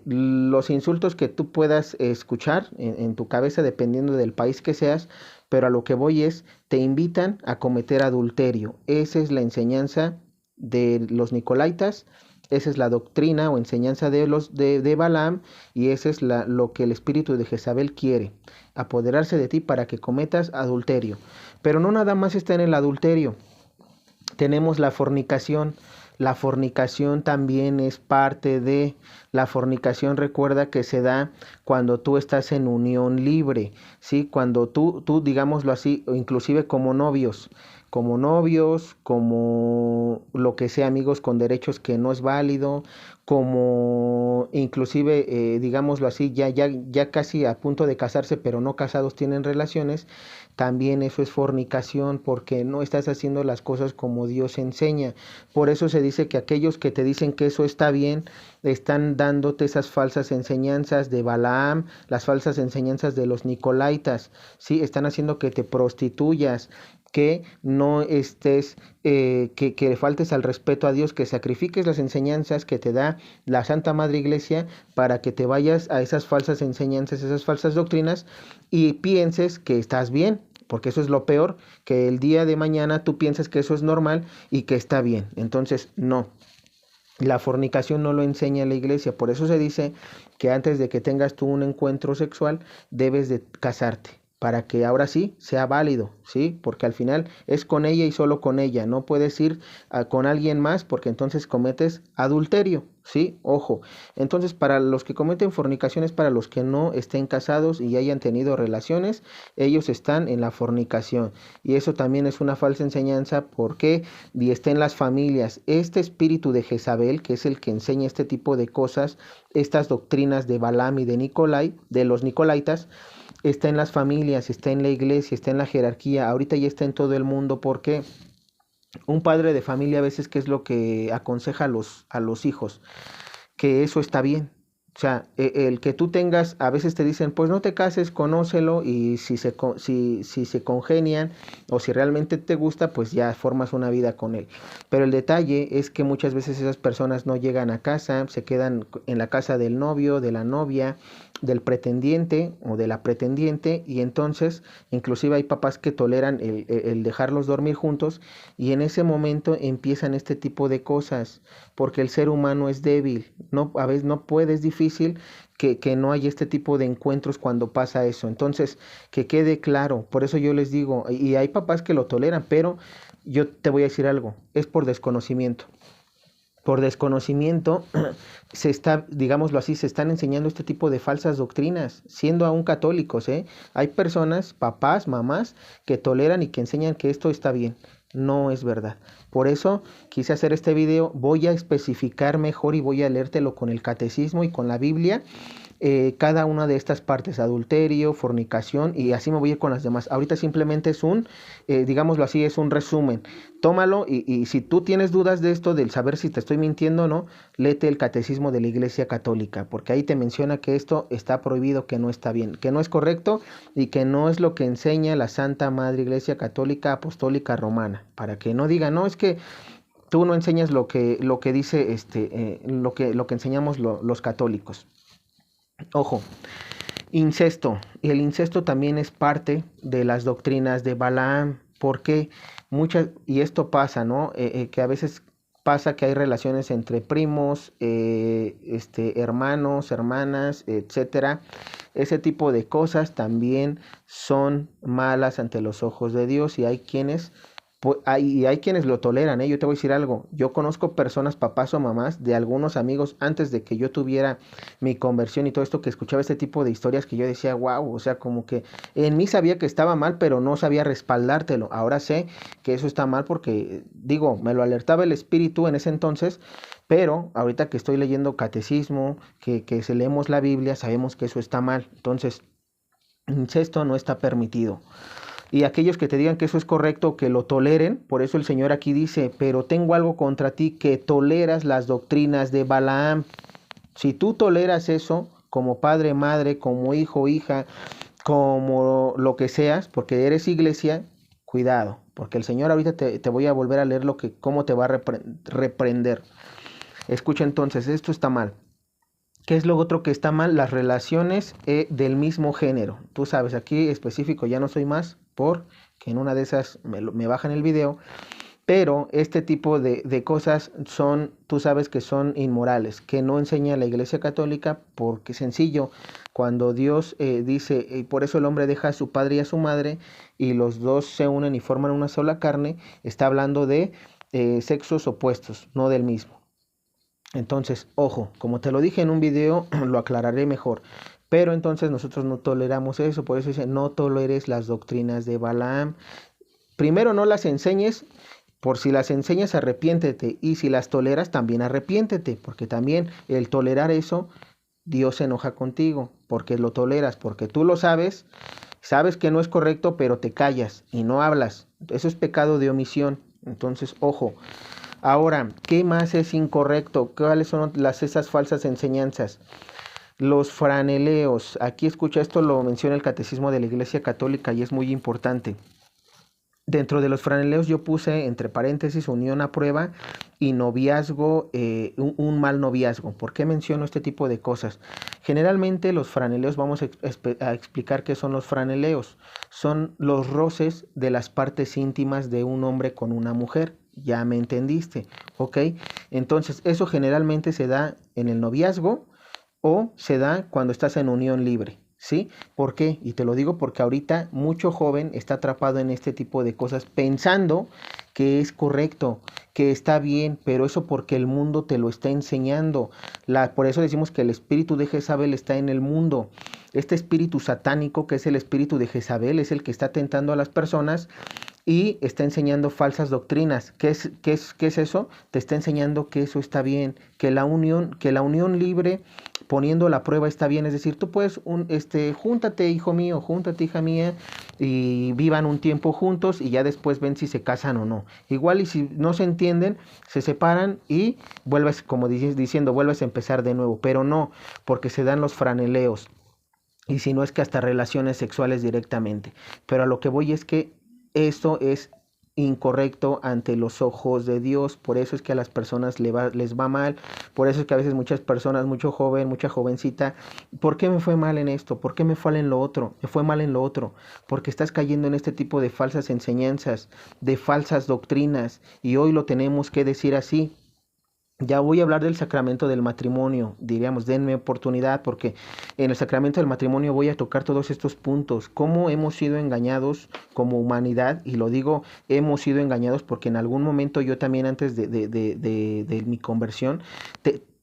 Los insultos que tú puedas escuchar en tu cabeza, dependiendo del país que seas, pero a lo que voy es, te invitan a cometer adulterio. Esa es la enseñanza de los Nicolaitas, esa es la doctrina o enseñanza de Balaam, y esa es lo que el espíritu de Jezabel quiere, apoderarse de ti para que cometas adulterio. Pero no nada más está en el adulterio, tenemos la fornicación. La fornicación también es parte de la fornicación. Recuerda que se da cuando tú estás en unión libre, ¿sí? Cuando tú digámoslo así, inclusive como novios, como lo que sea, amigos con derechos, que no es válido, como inclusive, digámoslo así, ya casi a punto de casarse, pero no casados, tienen relaciones. También eso es fornicación, porque no estás haciendo las cosas como Dios enseña. Por eso se dice que aquellos que te dicen que eso está bien, están dándote esas falsas enseñanzas de Balaam, las falsas enseñanzas de los Nicolaitas, ¿sí? Están haciendo que te prostituyas, que no estés, que faltes al respeto a Dios, que sacrifiques las enseñanzas que te da la Santa Madre Iglesia para que te vayas a esas falsas enseñanzas, esas falsas doctrinas, y pienses que estás bien, porque eso es lo peor, que el día de mañana tú piensas que eso es normal y que está bien. Entonces, no. La fornicación no lo enseña la iglesia, por eso se dice que antes de que tengas tú un encuentro sexual debes de casarte, para que ahora sí sea válido, ¿sí? Porque al final es con ella y solo con ella, no puedes ir con alguien más, porque entonces cometes adulterio, ¿sí? Ojo, entonces para los que cometen fornicaciones, para los que no estén casados y hayan tenido relaciones, ellos están en la fornicación, y eso también es una falsa enseñanza, porque y está en las familias. Este espíritu de Jezabel, que es el que enseña este tipo de cosas, estas doctrinas de Balaam y de los Nicolaitas, está en las familias, está en la iglesia, está en la jerarquía, ahorita ya está en todo el mundo. Porque un padre de familia a veces, ¿qué es lo que aconseja a los hijos? Que eso está bien, O sea, el que tú tengas, a veces te dicen, pues no te cases, conócelo y si se congenian o si realmente te gusta, pues ya formas una vida con él. Pero el detalle es que muchas veces esas personas no llegan a casa, se quedan en la casa del novio, de la novia, del pretendiente o de la pretendiente y entonces inclusive hay papás que toleran el dejarlos dormir juntos y en ese momento empiezan este tipo de cosas porque el ser humano es débil, no, a veces no puede, es difícil que no haya este tipo de encuentros cuando pasa eso. Entonces, que quede claro, por eso yo les digo, y hay papás que lo toleran, pero yo te voy a decir algo, es por desconocimiento. Por desconocimiento se está, digámoslo así, se están enseñando este tipo de falsas doctrinas, siendo aún católicos, ¿eh? Hay personas, papás, mamás, que toleran y que enseñan que esto está bien. No es verdad. Por eso quise hacer este video, voy a especificar mejor y voy a leértelo con el catecismo y con la Biblia, cada una de estas partes, adulterio, fornicación, y así me voy a ir con las demás. Ahorita simplemente es digámoslo así, es un resumen. Tómalo y si tú tienes dudas de esto, del saber si te estoy mintiendo o no, léete el catecismo de la Iglesia Católica, porque ahí te menciona que esto está prohibido, que no está bien, que no es correcto y que no es lo que enseña la Santa Madre Iglesia Católica Apostólica Romana, para que no digan, no, es que tú no enseñas lo que dice lo que enseñamos los católicos. Ojo, incesto. Y el incesto también es parte de las doctrinas de Balaam. Porque y esto pasa, ¿no? Que a veces pasa que hay relaciones entre primos, hermanos, hermanas, etcétera. Ese tipo de cosas también son malas ante los ojos de Dios y hay quienes hay quienes lo toleran, ¿eh? Yo te voy a decir algo. Yo conozco personas, papás o mamás, de algunos amigos, antes de que yo tuviera mi conversión y todo esto, que escuchaba este tipo de historias que yo decía, wow, o sea, como que en mí sabía que estaba mal, pero no sabía respaldártelo. Ahora sé que eso está mal porque, digo, me lo alertaba el espíritu en ese entonces, pero ahorita que estoy leyendo catecismo, que se leemos la Biblia, sabemos que eso está mal. Entonces, incesto no está permitido. Y aquellos que te digan que eso es correcto, que lo toleren, por eso el Señor aquí dice, pero tengo algo contra ti, que toleras las doctrinas de Balaam. Si tú toleras eso, como padre, madre, como hijo, hija, como lo que seas, porque eres iglesia, cuidado, porque el Señor ahorita te voy a volver a leer cómo te va a reprender. Escucha entonces, esto está mal. ¿Qué es lo otro que está mal? Las relaciones del mismo género. Tú sabes, aquí específico ya no soy más porque en una de esas me bajan el video. Pero este tipo de cosas tú sabes que son inmorales, que no enseña la Iglesia Católica porque sencillo, cuando Dios dice, y por eso el hombre deja a su padre y a su madre y los dos se unen y forman una sola carne, está hablando de sexos opuestos, no del mismo. Entonces, ojo, como te lo dije en un video, lo aclararé mejor. Pero entonces nosotros no toleramos eso, por eso dice, no toleres las doctrinas de Balaam. Primero no las enseñes, por si las enseñas arrepiéntete, y si las toleras también arrepiéntete, porque también el tolerar eso, Dios se enoja contigo, porque lo toleras, porque tú lo sabes, sabes que no es correcto, pero te callas y no hablas. Eso es pecado de omisión, entonces, ojo. Ahora, ¿qué más es incorrecto? ¿Cuáles son esas falsas enseñanzas? Los franeleos. Aquí escucha, esto lo menciona el Catecismo de la Iglesia Católica y es muy importante. Dentro de los franeleos yo puse entre paréntesis unión a prueba y noviazgo, un mal noviazgo. ¿Por qué menciono este tipo de cosas? Generalmente los franeleos, vamos a explicar qué son los franeleos. Son los roces de las partes íntimas de un hombre con una mujer. Ya me entendiste, ¿ok? Entonces eso generalmente se da en el noviazgo o se da cuando estás en unión libre. ¿Sí? ¿Por qué? Y te lo digo porque ahorita mucho joven está atrapado en este tipo de cosas pensando que es correcto, que está bien, pero eso porque el mundo te lo está enseñando. Por eso decimos que el espíritu de Jezabel está en el mundo. Este espíritu satánico, que es el espíritu de Jezabel, es el que está tentando a las personas y está enseñando falsas doctrinas. ¿Qué es eso? Te está enseñando que eso está bien, que la unión libre poniendo la prueba está bien, es decir, tú puedes, júntate hijo mío, júntate hija mía, y vivan un tiempo juntos y ya después ven si se casan o no. Igual y si no se entienden, se separan y vuelves, como diciendo, vuelves a empezar de nuevo, pero no, porque se dan los franeleos. Y si no es que hasta relaciones sexuales directamente. Pero a lo que voy es que esto es incorrecto ante los ojos de Dios, por eso es que a las personas les va mal, por eso es que a veces muchas personas, mucho joven, mucha jovencita, ¿por qué me fue mal en esto? ¿Por qué me fue mal en lo otro? Me fue mal en lo otro, porque estás cayendo en este tipo de falsas enseñanzas, de falsas doctrinas, y hoy lo tenemos que decir así. Ya voy a hablar del sacramento del matrimonio, diríamos, denme oportunidad, porque en el sacramento del matrimonio voy a tocar todos estos puntos, cómo hemos sido engañados como humanidad, y lo digo, hemos sido engañados porque en algún momento yo también antes de mi conversión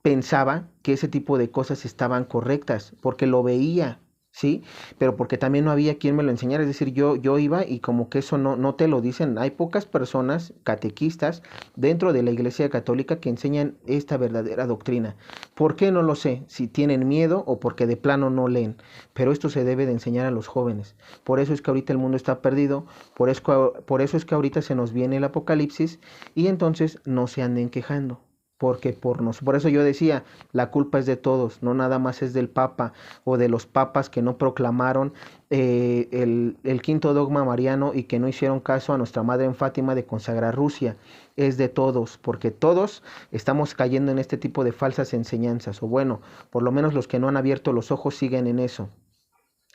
pensaba que ese tipo de cosas estaban correctas, porque lo veía. Sí, pero porque también no había quien me lo enseñara, es decir, yo iba y como que eso no te lo dicen, hay pocas personas catequistas dentro de la Iglesia Católica que enseñan esta verdadera doctrina. ¿Por qué? No lo sé, si tienen miedo o porque de plano no leen, pero esto se debe de enseñar a los jóvenes. Por eso es que ahorita el mundo está perdido, por eso es que ahorita se nos viene el apocalipsis y entonces no se anden quejando. Porque por eso yo decía, la culpa es de todos, no nada más es del Papa o de los papas que no proclamaron el quinto dogma mariano y que no hicieron caso a nuestra Madre en Fátima de consagrar Rusia. Es de todos, porque todos estamos cayendo en este tipo de falsas enseñanzas, o bueno, por lo menos los que no han abierto los ojos siguen en eso.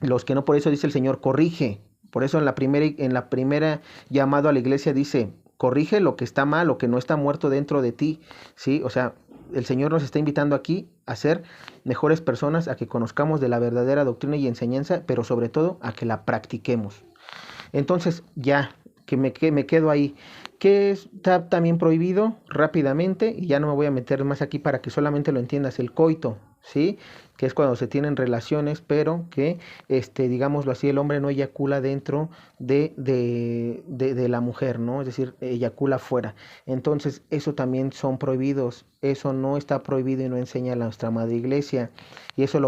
Los que no, por eso dice el Señor, corrige. Por eso en la primera llamado a la iglesia dice, corrige lo que está mal, lo que no está muerto dentro de ti, ¿sí? O sea, el Señor nos está invitando aquí a ser mejores personas, a que conozcamos de la verdadera doctrina y enseñanza, pero sobre todo a que la practiquemos. Entonces, ya, que me quedo ahí. ¿Qué está también prohibido? Rápidamente, y ya no me voy a meter más aquí para que solamente lo entiendas, el coito, ¿sí? Que es cuando se tienen relaciones, pero que, digámoslo así, el hombre no eyacula dentro de la mujer, ¿no? Es decir, eyacula fuera. Entonces, eso también son prohibidos, eso no está prohibido y no enseña nuestra Madre Iglesia, y eso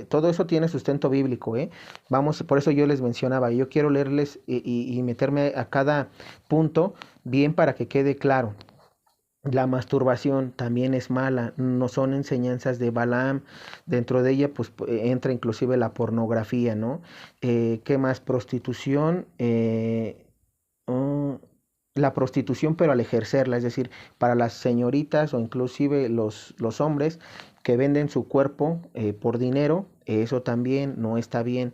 todo eso tiene sustento bíblico, ¿eh? Vamos, por eso yo les mencionaba, yo quiero leerles y meterme a cada punto bien para que quede claro. La masturbación también es mala, no son enseñanzas de Balaam, dentro de ella pues entra inclusive la pornografía, ¿no? ¿Qué más? Prostitución, la prostitución pero al ejercerla, es decir, para las señoritas o inclusive los hombres que venden su cuerpo por dinero, eso también no está bien.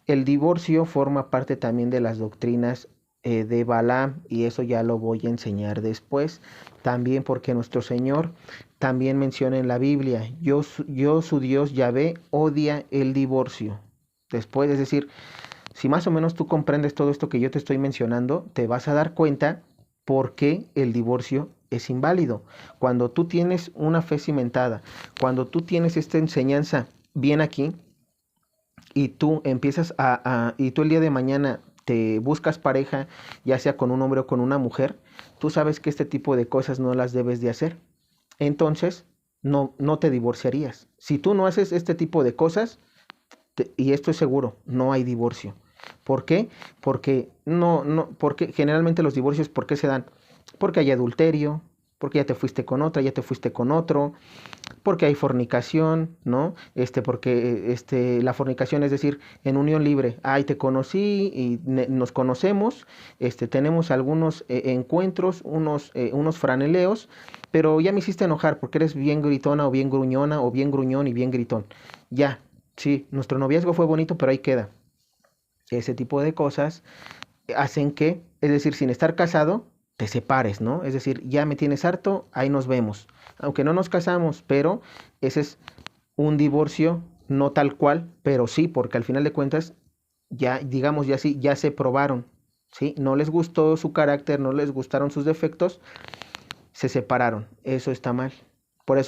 El divorcio forma parte también de las doctrinas de Balaam y eso ya lo voy a enseñar después. También porque nuestro Señor también menciona en la Biblia, yo su Dios Yahvé odia el divorcio. Después, es decir, si más o menos tú comprendes todo esto que yo te estoy mencionando, te vas a dar cuenta por qué el divorcio es inválido. Cuando tú tienes una fe cimentada, cuando tú tienes esta enseñanza bien aquí, y tú empiezas y tú el día de mañana te buscas pareja, ya sea con un hombre o con una mujer, tú sabes que este tipo de cosas no las debes de hacer. Entonces, no te divorciarías. Si tú no haces este tipo de cosas, y esto es seguro, no hay divorcio. ¿Por qué? Porque generalmente los divorcios, ¿por qué se dan? Porque hay adulterio, porque ya te fuiste con otra, ya te fuiste con otro, porque hay fornicación, ¿no? Porque la fornicación es decir, en unión libre, ay, te conocí y nos conocemos, tenemos algunos encuentros, unos franeleos, pero ya me hiciste enojar porque eres bien gritona o bien gruñona o bien gruñón y bien gritón. Ya, sí, nuestro noviazgo fue bonito, pero ahí queda. Ese tipo de cosas hacen que, es decir, sin estar casado, te separes, ¿no? Es decir, ya me tienes harto, ahí nos vemos. Aunque no nos casamos, pero ese es un divorcio, no tal cual, pero sí, porque al final de cuentas, ya, digamos, ya sí, ya se probaron, ¿sí? No les gustó su carácter, no les gustaron sus defectos, se separaron. Eso está mal. Por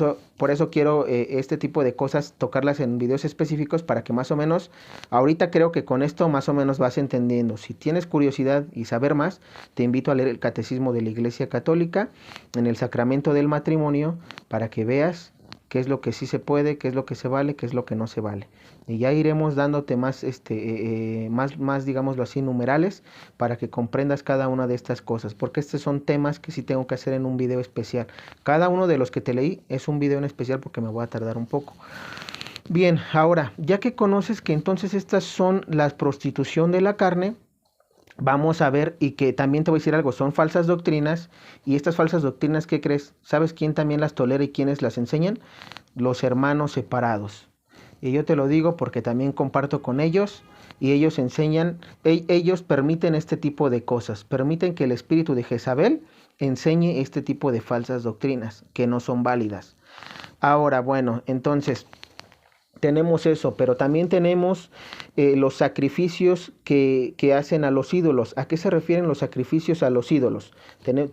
eso quiero este tipo de cosas tocarlas en videos específicos para que más o menos, ahorita creo que con esto más o menos vas entendiendo. Si tienes curiosidad y saber más, te invito a leer el Catecismo de la Iglesia Católica en el Sacramento del Matrimonio para que veas qué es lo que sí se puede, qué es lo que se vale, qué es lo que no se vale. Y ya iremos dándote más, más, digámoslo así, numerales para que comprendas cada una de estas cosas, porque estos son temas que sí tengo que hacer en un video especial. Cada uno de los que te leí es un video en especial porque me voy a tardar un poco. Bien, ahora, ya que conoces que entonces estas son la prostitución de la carne, vamos a ver, y que también te voy a decir algo, son falsas doctrinas, y estas falsas doctrinas, ¿qué crees? ¿Sabes quién también las tolera y quiénes las enseñan? Los hermanos separados. Y yo te lo digo porque también comparto con ellos, y ellos enseñan, ellos permiten este tipo de cosas, permiten que el espíritu de Jezabel enseñe este tipo de falsas doctrinas, que no son válidas. Ahora, bueno, entonces tenemos eso, pero también tenemos los sacrificios que hacen a los ídolos. ¿A qué se refieren los sacrificios a los ídolos?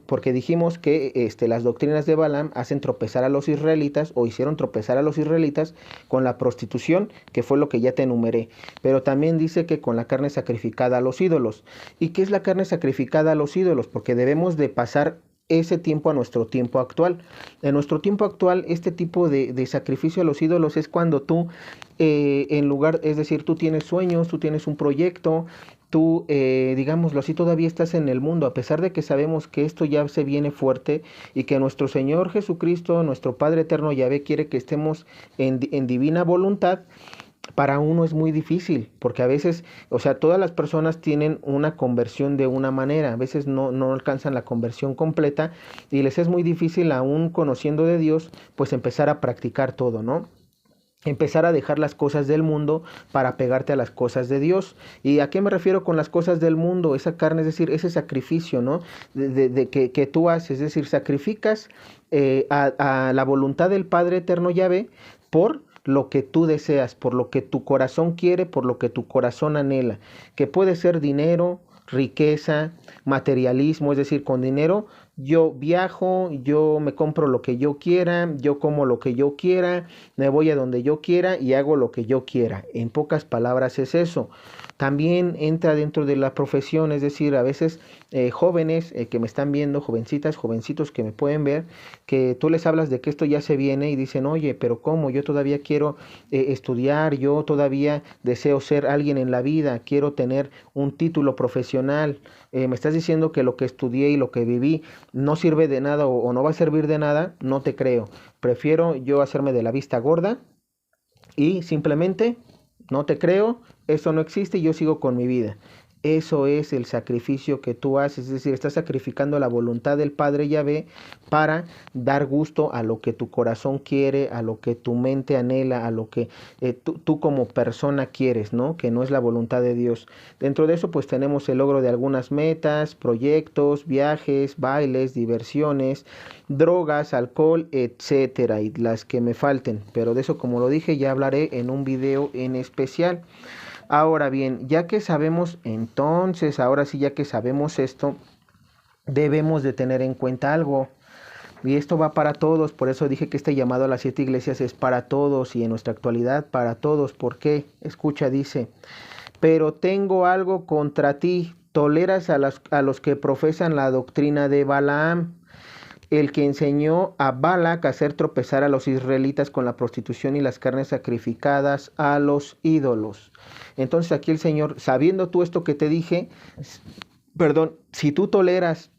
Porque dijimos que las doctrinas de Balaam hacen tropezar a los israelitas, o hicieron tropezar a los israelitas con la prostitución, que fue lo que ya te enumeré. Pero también dice que con la carne sacrificada a los ídolos. ¿Y qué es la carne sacrificada a los ídolos? Porque debemos de pasar ese tiempo a nuestro tiempo actual. En nuestro tiempo actual, este tipo de sacrificio a los ídolos es cuando tú, en lugar, es decir, tú tienes sueños, tú tienes un proyecto, tú, digámoslo así, todavía estás en el mundo, a pesar de que sabemos que esto ya se viene fuerte y que nuestro Señor Jesucristo, nuestro Padre Eterno Yahvé, quiere que estemos en divina voluntad. Para uno es muy difícil, porque a veces, o sea, todas las personas tienen una conversión de una manera, a veces no alcanzan la conversión completa y les es muy difícil, aún conociendo de Dios, pues empezar a practicar todo, ¿no? Empezar a dejar las cosas del mundo para pegarte a las cosas de Dios. ¿Y a qué me refiero con las cosas del mundo? Esa carne, es decir, ese sacrificio, ¿no? Que tú haces, es decir, sacrificas a la voluntad del Padre Eterno Yahvé por lo que tú deseas, por lo que tu corazón quiere, por lo que tu corazón anhela, que puede ser dinero, riqueza, materialismo, es decir, con dinero yo viajo, yo me compro lo que yo quiera, yo como lo que yo quiera, me voy a donde yo quiera y hago lo que yo quiera. En pocas palabras es eso. También entra dentro de la profesión, es decir, a veces jóvenes que me están viendo, jovencitas, jovencitos que me pueden ver, que tú les hablas de que esto ya se viene y dicen, oye, pero ¿cómo? Yo todavía quiero estudiar, yo todavía deseo ser alguien en la vida, quiero tener un título profesional. Me estás diciendo que lo que estudié y lo que viví no sirve de nada o no va a servir de nada. No te creo. Prefiero yo hacerme de la vista gorda y simplemente no te creo, eso no existe y yo sigo con mi vida. Eso es el sacrificio que tú haces, es decir, estás sacrificando la voluntad del Padre Yahvé para dar gusto a lo que tu corazón quiere, a lo que tu mente anhela, a lo que tú como persona quieres, ¿no? Que no es la voluntad de Dios. Dentro de eso, pues tenemos el logro de algunas metas, proyectos, viajes, bailes, diversiones, drogas, alcohol, etcétera, y las que me falten. Pero de eso, como lo dije, ya hablaré en un video en especial. Ahora bien, ya que sabemos entonces, ahora sí, ya que sabemos esto, debemos de tener en cuenta algo. Y esto va para todos, por eso dije que este llamado a las 7 iglesias es para todos y en nuestra actualidad para todos. ¿Por qué? Escucha, dice, pero tengo algo contra ti, toleras a los que profesan la doctrina de Balaam, el que enseñó a Balac a hacer tropezar a los israelitas con la prostitución y las carnes sacrificadas a los ídolos. Entonces aquí el Señor, sabiendo tú esto que te dije, perdón, si tú toleras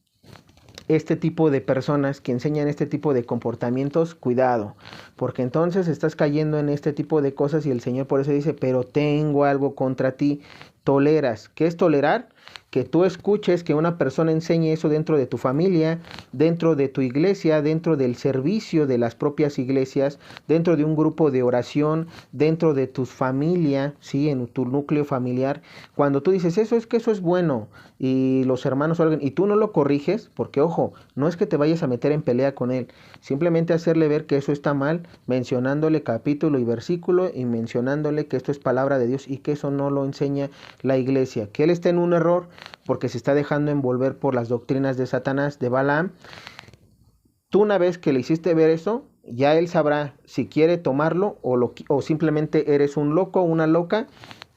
este tipo de personas que enseñan este tipo de comportamientos, cuidado, porque entonces estás cayendo en este tipo de cosas y el Señor por eso dice, pero tengo algo contra ti, toleras. ¿Qué es tolerar? Que tú escuches que una persona enseñe eso dentro de tu familia, dentro de tu iglesia, dentro del servicio de las propias iglesias, dentro de un grupo de oración, dentro de tu familia, ¿sí? En tu núcleo familiar. Cuando tú dices, eso es bueno, y los hermanos oigan, y tú no lo corriges, porque ojo, no es que te vayas a meter en pelea con él, simplemente hacerle ver que eso está mal, mencionándole capítulo y versículo, y mencionándole que esto es palabra de Dios, y que eso no lo enseña la iglesia, que él está en un error, porque se está dejando envolver por las doctrinas de Satanás, de Balaam. Tú una vez que le hiciste ver eso, ya él sabrá si quiere tomarlo o simplemente eres un loco o una loca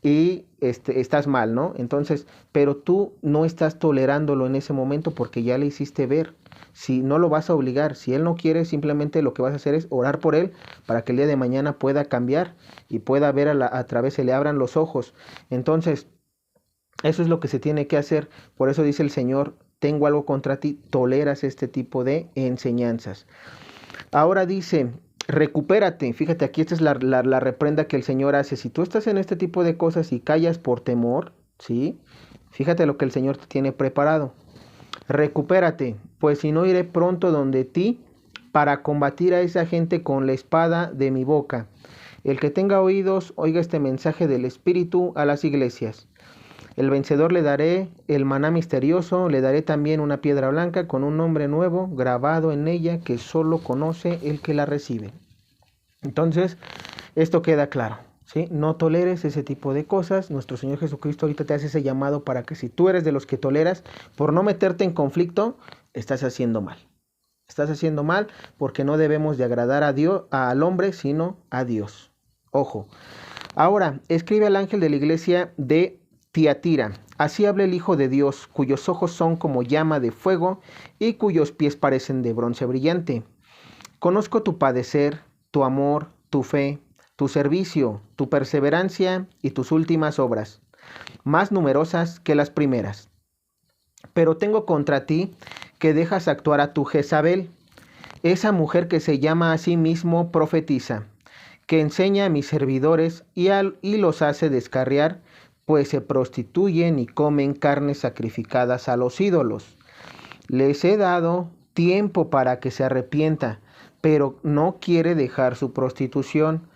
y estás mal, ¿no? Entonces, pero tú no estás tolerándolo en ese momento porque ya le hiciste ver. Si no lo vas a obligar, si él no quiere, simplemente lo que vas a hacer es orar por él para que el día de mañana pueda cambiar y pueda ver a través, se le abran los ojos. Entonces, eso es lo que se tiene que hacer. Por eso dice el Señor, tengo algo contra ti, toleras este tipo de enseñanzas. Ahora dice, recupérate. Fíjate, aquí esta es la reprenda que el Señor hace. Si tú estás en este tipo de cosas y callas por temor, ¿sí? Fíjate lo que el Señor te tiene preparado. Recupérate, pues si no iré pronto donde ti para combatir a esa gente con la espada de mi boca. El que tenga oídos, oiga este mensaje del Espíritu a las iglesias. El vencedor le daré el maná misterioso, le daré también una piedra blanca con un nombre nuevo grabado en ella que solo conoce el que la recibe. Entonces, esto queda claro, ¿sí? No toleres ese tipo de cosas. Nuestro Señor Jesucristo ahorita te hace ese llamado para que si tú eres de los que toleras, por no meterte en conflicto, estás haciendo mal. Estás haciendo mal porque no debemos de agradar a Dios, al hombre, sino a Dios. Ojo. Ahora, escribe al ángel de la iglesia de Tiatira. Así habla el Hijo de Dios, cuyos ojos son como llama de fuego y cuyos pies parecen de bronce brillante. Conozco tu padecer, tu amor, tu fe, tu servicio, tu perseverancia y tus últimas obras, más numerosas que las primeras. Pero tengo contra ti que dejas actuar a tu Jezabel, esa mujer que se llama a sí mismo profetiza, que enseña a mis servidores y los hace descarriar, pues se prostituyen y comen carnes sacrificadas a los ídolos. Les he dado tiempo para que se arrepienta, pero no quiere dejar su prostitución.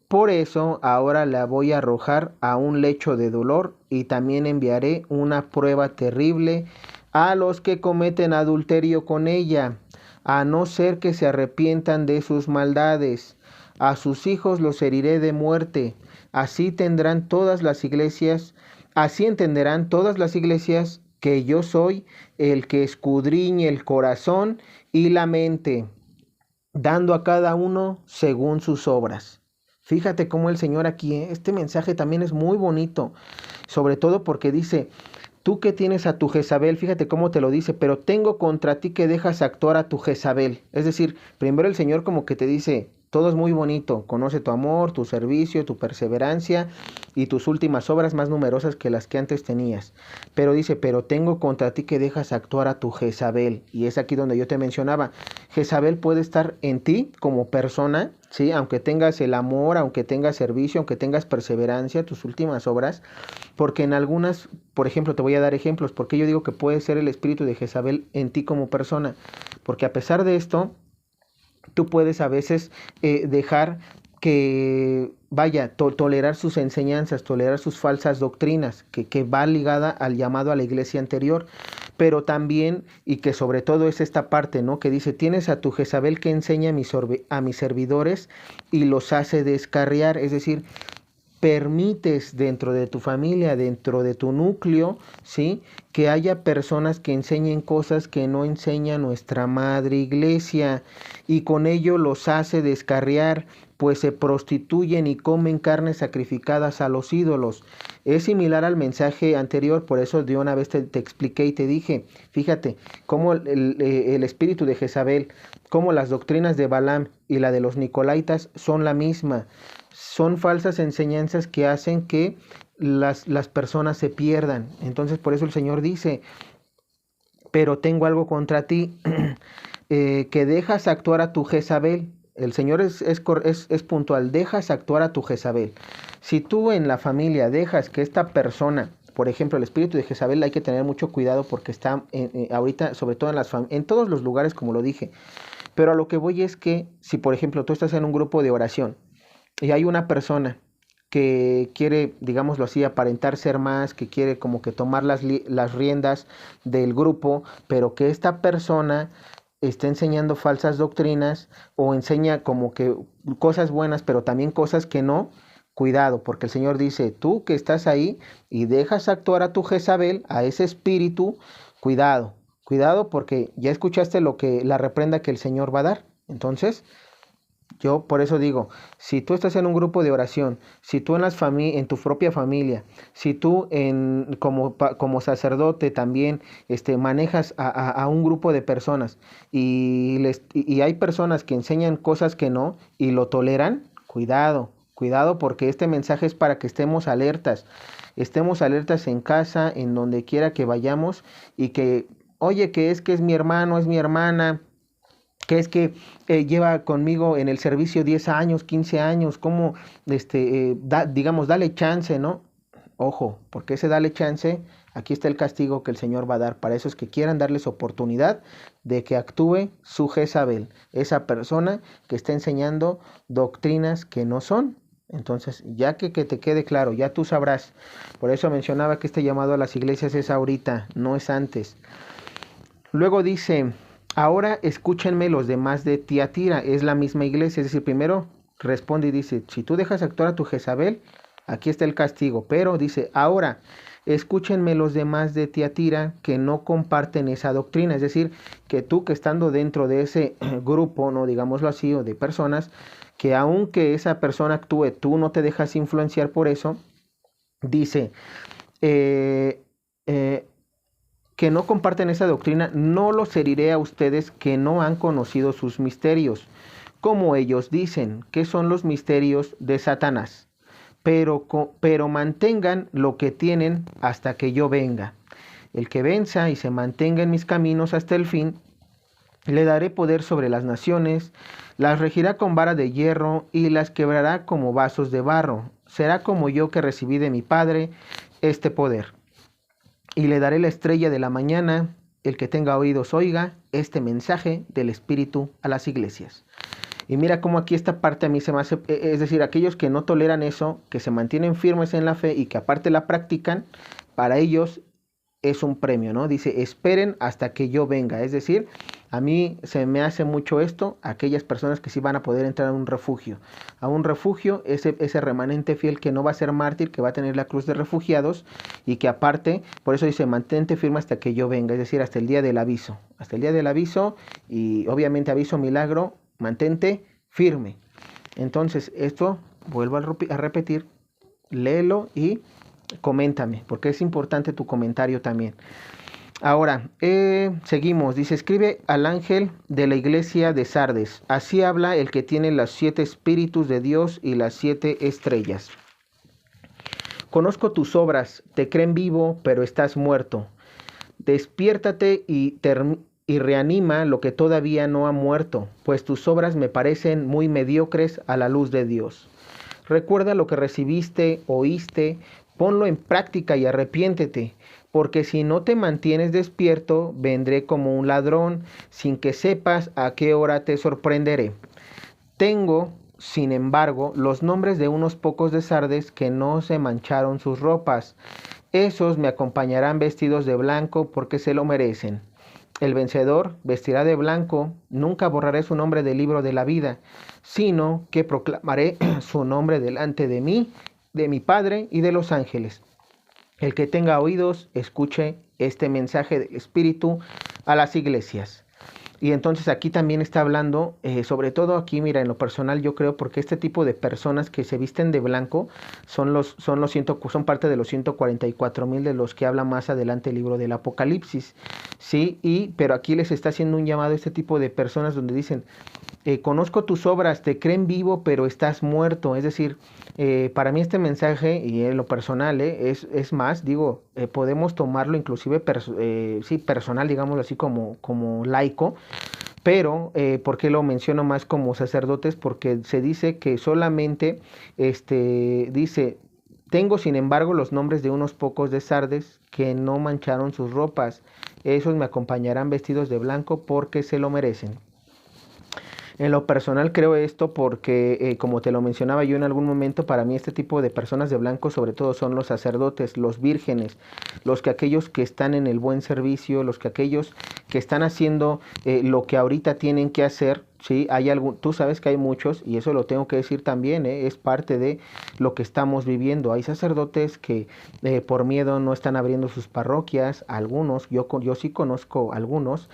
Por eso ahora la voy a arrojar a un lecho de dolor y también enviaré una prueba terrible a los que cometen adulterio con ella, a no ser que se arrepientan de sus maldades. A sus hijos los heriré de muerte. Así tendrán todas las iglesias, así entenderán todas las iglesias que yo soy el que escudriñe el corazón y la mente, dando a cada uno según sus obras. Fíjate cómo el Señor aquí, este mensaje también es muy bonito, sobre todo porque dice, tú que tienes a tu Jezabel, fíjate cómo te lo dice, pero tengo contra ti que dejas actuar a tu Jezabel. Es decir, primero el Señor como que te dice, todo es muy bonito, conoce tu amor, tu servicio, tu perseverancia y tus últimas obras más numerosas que las que antes tenías. Pero dice, pero tengo contra ti que dejas actuar a tu Jezabel. Y es aquí donde yo te mencionaba, Jezabel puede estar en ti como persona, ¿sí? Aunque tengas el amor, aunque tengas servicio, aunque tengas perseverancia, tus últimas obras, porque en algunas, por ejemplo, te voy a dar ejemplos, porque yo digo que puede ser el espíritu de Jezabel en ti como persona, porque a pesar de esto, tú puedes a veces dejar que, vaya, tolerar sus enseñanzas, tolerar sus falsas doctrinas, que va ligada al llamado a la iglesia anterior, pero también, y que sobre todo es esta parte, ¿no? Que dice, tienes a tu Jezabel que enseña a mis servidores y los hace descarriar, es decir, permites dentro de tu familia, dentro de tu núcleo, ¿sí? Que haya personas que enseñen cosas que no enseña nuestra madre iglesia y con ello los hace descarriar, pues se prostituyen y comen carnes sacrificadas a los ídolos. Es similar al mensaje anterior, por eso de una vez te expliqué y te dije, fíjate, cómo el espíritu de Jezabel, cómo las doctrinas de Balaam y la de los Nicolaitas son la misma. Son falsas enseñanzas que hacen que las personas se pierdan. Entonces por eso el Señor dice, pero tengo algo contra ti, que dejas actuar a tu Jezabel. El Señor es puntual, dejas actuar a tu Jezabel. Si tú en la familia dejas que esta persona, por ejemplo, el espíritu de Jezabel, hay que tener mucho cuidado porque está ahorita, sobre todo en todos los lugares, como lo dije. Pero a lo que voy es que si, por ejemplo, tú estás en un grupo de oración, y hay una persona que quiere, digámoslo así, aparentar ser más, que quiere como que tomar las riendas del grupo, pero que esta persona está enseñando falsas doctrinas o enseña como que cosas buenas, pero también cosas que no, cuidado, porque el Señor dice, tú que estás ahí y dejas actuar a tu Jezabel, a ese espíritu, cuidado, cuidado porque ya escuchaste la reprenda que el Señor va a dar. Entonces, Yo por eso digo, si tú estás en un grupo de oración, si tú en tu propia familia, si tú como sacerdote también manejas a un grupo de personas y hay personas que enseñan cosas que no y lo toleran, cuidado, cuidado porque este mensaje es para que estemos alertas en casa, en donde quiera que vayamos y que, oye, que es mi hermano, es mi hermana, que es que lleva conmigo en el servicio 10 años, 15 años, ¿cómo, digamos, dale chance, ¿no? Ojo, porque ese dale chance, aquí está el castigo que el Señor va a dar para esos que quieran darles oportunidad de que actúe su Jezabel, esa persona que está enseñando doctrinas que no son. Entonces, ya que te quede claro, ya tú sabrás. Por eso mencionaba que este llamado a las iglesias es ahorita, no es antes. Luego dice, ahora escúchenme los demás de Tiatira, es la misma iglesia, es decir, primero responde y dice, si tú dejas actuar a tu Jezabel, aquí está el castigo, pero dice, ahora escúchenme los demás de Tiatira que no comparten esa doctrina, es decir, que tú que estando dentro de ese grupo, no digámoslo así, o de personas, que aunque esa persona actúe, tú no te dejas influenciar por eso, dice, eh, eh, que no comparten esa doctrina, no los heriré a ustedes que no han conocido sus misterios, como ellos dicen, que son los misterios de Satanás. Pero mantengan lo que tienen hasta que yo venga. El que venza y se mantenga en mis caminos hasta el fin, le daré poder sobre las naciones, las regirá con vara de hierro y las quebrará como vasos de barro. Será como yo que recibí de mi Padre este poder. Y le daré la estrella de la mañana, el que tenga oídos oiga este mensaje del Espíritu a las iglesias. Y mira cómo aquí esta parte a mí se me hace, es decir, aquellos que no toleran eso, que se mantienen firmes en la fe y que aparte la practican, para ellos es un premio, ¿no? Dice, esperen hasta que yo venga. Es decir, a mí se me hace mucho esto, aquellas personas que sí van a poder entrar a un refugio, ese remanente fiel que no va a ser mártir, que va a tener la cruz de refugiados y que aparte, por eso dice, mantente firme hasta que yo venga, es decir, hasta el día del aviso, y obviamente aviso milagro, mantente firme. Entonces, esto, vuelvo a repetir, léelo y coméntame, porque es importante tu comentario también. Ahora, seguimos. Dice, escribe al ángel de la iglesia de Sardes. Así habla el que tiene los 7 espíritus de Dios y las 7 estrellas. Conozco tus obras, te creen vivo, pero estás muerto. Despiértate y reanima lo que todavía no ha muerto, pues tus obras me parecen muy mediocres a la luz de Dios. Recuerda lo que recibiste, oíste, ponlo en práctica y arrepiéntete, porque si no te mantienes despierto, vendré como un ladrón, sin que sepas a qué hora te sorprenderé. Tengo, sin embargo, los nombres de unos pocos de Sardes que no se mancharon sus ropas. Esos me acompañarán vestidos de blanco porque se lo merecen. El vencedor vestirá de blanco, nunca borraré su nombre del libro de la vida, sino que proclamaré su nombre delante de mí, de mi Padre y de los ángeles. El que tenga oídos, escuche este mensaje del Espíritu a las iglesias. Y entonces aquí también está hablando, sobre todo aquí, mira, en lo personal yo creo, porque este tipo de personas que se visten de blanco son parte de los 144,000 de los que habla más adelante el libro del Apocalipsis, ¿sí? Pero aquí les está haciendo un llamado a este tipo de personas donde dicen, conozco tus obras, te creen vivo, pero estás muerto. Es decir, para mí este mensaje, y en lo personal, es más, digo, podemos tomarlo inclusive personal, digámoslo así, como laico, pero ¿por qué lo menciono más como sacerdotes? Porque se dice que solamente, dice, tengo sin embargo los nombres de unos pocos de Sardes que no mancharon sus ropas. Esos me acompañarán vestidos de blanco porque se lo merecen. En lo personal creo esto porque, como te lo mencionaba yo en algún momento, para mí este tipo de personas de blanco sobre todo son los sacerdotes, los vírgenes, aquellos que están en el buen servicio, aquellos que están haciendo lo que ahorita tienen que hacer, Sí, tú sabes que hay muchos, y eso lo tengo que decir también, es parte de lo que estamos viviendo. Hay sacerdotes que por miedo no están abriendo sus parroquias, algunos, yo sí conozco algunos,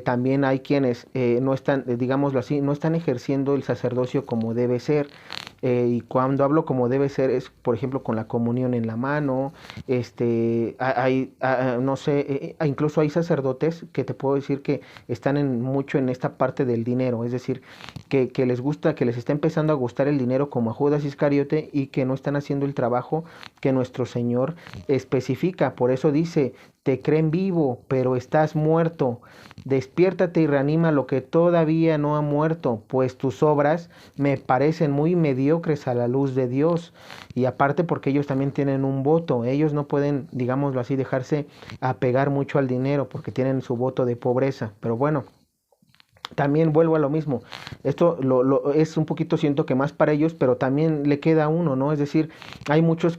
también hay quienes no están, digámoslo así, no están ejerciendo el sacerdocio como debe ser. Y cuando hablo como debe ser es, por ejemplo, con la comunión en la mano, no sé, incluso hay sacerdotes que te puedo decir que están mucho en esta parte del dinero, es decir, que les gusta, que les está empezando a gustar el dinero como a Judas Iscariote y que no están haciendo el trabajo que nuestro Señor especifica. Por eso dice, te creen vivo, pero estás muerto. Despiértate y reanima lo que todavía no ha muerto, pues tus obras me parecen muy mediocres a la luz de Dios. Y aparte porque ellos también tienen un voto, ellos no pueden, digámoslo así, dejarse apegar mucho al dinero porque tienen su voto de pobreza. Pero bueno, también vuelvo a lo mismo. Esto es un poquito, siento que más para ellos, pero también le queda a uno, ¿no? Es decir, hay muchos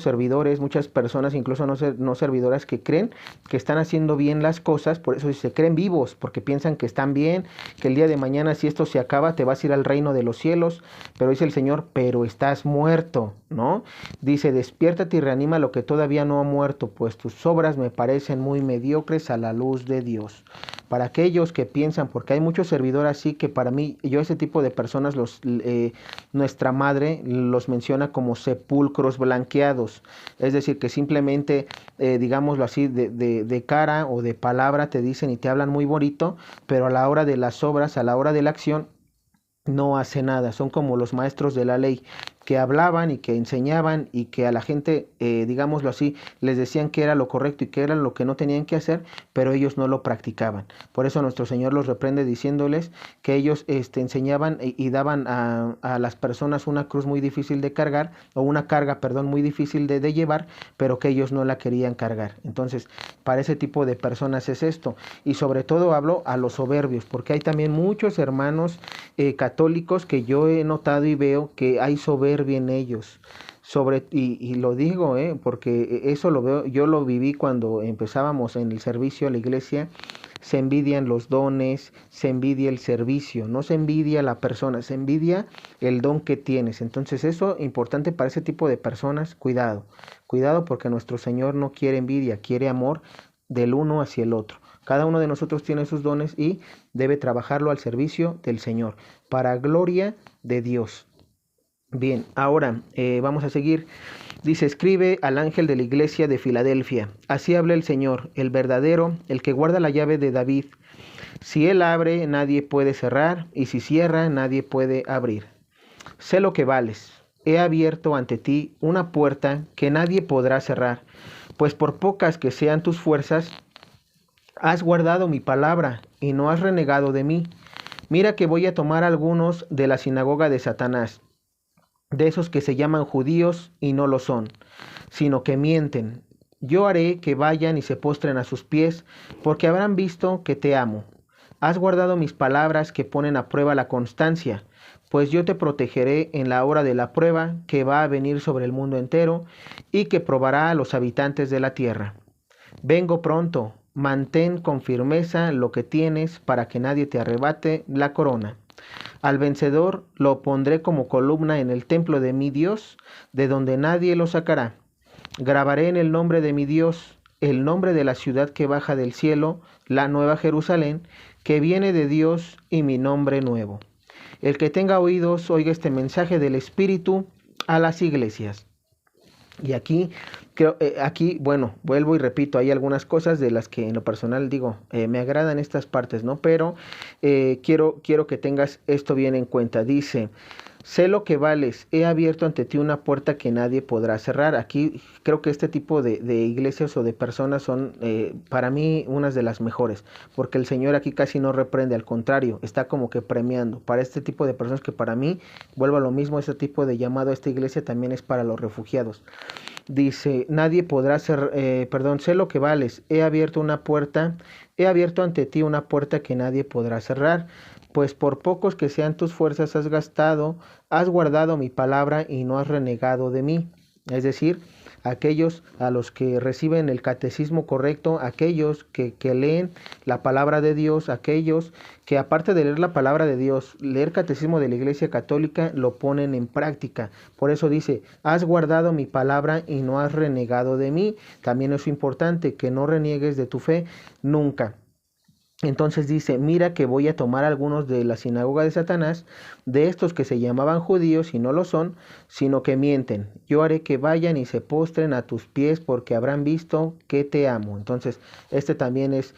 servidores, muchas personas, incluso no servidoras, que creen que están haciendo bien las cosas, por eso se creen vivos, porque piensan que están bien, que el día de mañana, si esto se acaba, te vas a ir al reino de los cielos, pero dice el Señor, pero estás muerto, ¿no? Dice, despiértate y reanima lo que todavía no ha muerto, pues tus obras me parecen muy mediocres a la luz de Dios. Para aquellos que piensan, porque hay muchos servidores así que para mí, yo ese tipo de personas, nuestra madre los menciona como sepulcros blanqueados, es decir, que simplemente, digámoslo así, de cara o de palabra te dicen y te hablan muy bonito, pero a la hora de las obras, a la hora de la acción, no hace nada. Son como los maestros de la ley que hablaban y que enseñaban y que a la gente, digámoslo así, les decían que era lo correcto y que era lo que no tenían que hacer, pero ellos no lo practicaban. Por eso nuestro Señor los reprende diciéndoles que ellos enseñaban y daban a las personas una cruz muy difícil de cargar, o una carga, perdón, muy difícil de llevar, pero que ellos no la querían cargar. Entonces, para ese tipo de personas es esto. Y sobre todo hablo a los soberbios, porque hay también muchos hermanos católicos que yo he notado y veo que hay soberbia en ellos. Y lo digo, porque eso lo veo, yo lo viví cuando empezábamos en el servicio a la iglesia. Se envidian los dones, se envidia el servicio, no se envidia la persona, se envidia el don que tienes. Entonces eso, importante para ese tipo de personas, cuidado, cuidado, porque nuestro Señor no quiere envidia, quiere amor del uno hacia el otro. Cada uno de nosotros tiene sus dones y debe trabajarlo al servicio del Señor, para gloria de Dios. Bien, ahora vamos a seguir. Dice, escribe al ángel de la iglesia de Filadelfia. Así habla el Señor, el verdadero, el que guarda la llave de David. Si él abre, nadie puede cerrar, y si cierra, nadie puede abrir. Sé lo que vales. He abierto ante ti una puerta que nadie podrá cerrar, pues por pocas que sean tus fuerzas, has guardado mi palabra y no has renegado de mí. Mira que voy a tomar algunos de la sinagoga de Satanás, de esos que se llaman judíos y no lo son, sino que mienten. Yo haré que vayan y se postren a sus pies, porque habrán visto que te amo. Has guardado mis palabras que ponen a prueba la constancia, pues yo te protegeré en la hora de la prueba que va a venir sobre el mundo entero y que probará a los habitantes de la tierra. Vengo pronto, mantén con firmeza lo que tienes para que nadie te arrebate la corona. Al vencedor lo pondré como columna en el templo de mi Dios, de donde nadie lo sacará. Grabaré en el nombre de mi Dios el nombre de la ciudad que baja del cielo, la nueva Jerusalén, que viene de Dios, y mi nombre nuevo. El que tenga oídos, oiga este mensaje del Espíritu a las iglesias. Y aquí, bueno, vuelvo y repito, hay algunas cosas de las que en lo personal digo, me agradan estas partes, ¿no? Pero quiero que tengas esto bien en cuenta. Dice, sé lo que vales, he abierto ante ti una puerta que nadie podrá cerrar. Aquí creo que este tipo de iglesias o de personas son para mí unas de las mejores, porque el Señor aquí casi no reprende, al contrario, está como que premiando. Para este tipo de personas que para mí, vuelvo a lo mismo, este tipo de llamado a esta iglesia también es para los refugiados. Dice, nadie podrá sé lo que vales, he abierto ante ti una puerta que nadie podrá cerrar, pues por pocos que sean tus fuerzas has guardado mi palabra y no has renegado de mí. Es decir, aquellos a los que reciben el catecismo correcto, aquellos que leen la palabra de Dios, aquellos que aparte de leer la palabra de Dios, leer catecismo de la Iglesia Católica, lo ponen en práctica. Por eso dice, has guardado mi palabra y no has renegado de mí. También es importante que no reniegues de tu fe nunca. Entonces dice, mira que voy a tomar algunos de la sinagoga de Satanás, de estos que se llamaban judíos y no lo son, sino que mienten. Yo haré que vayan y se postren a tus pies porque habrán visto que te amo. Entonces, este también es,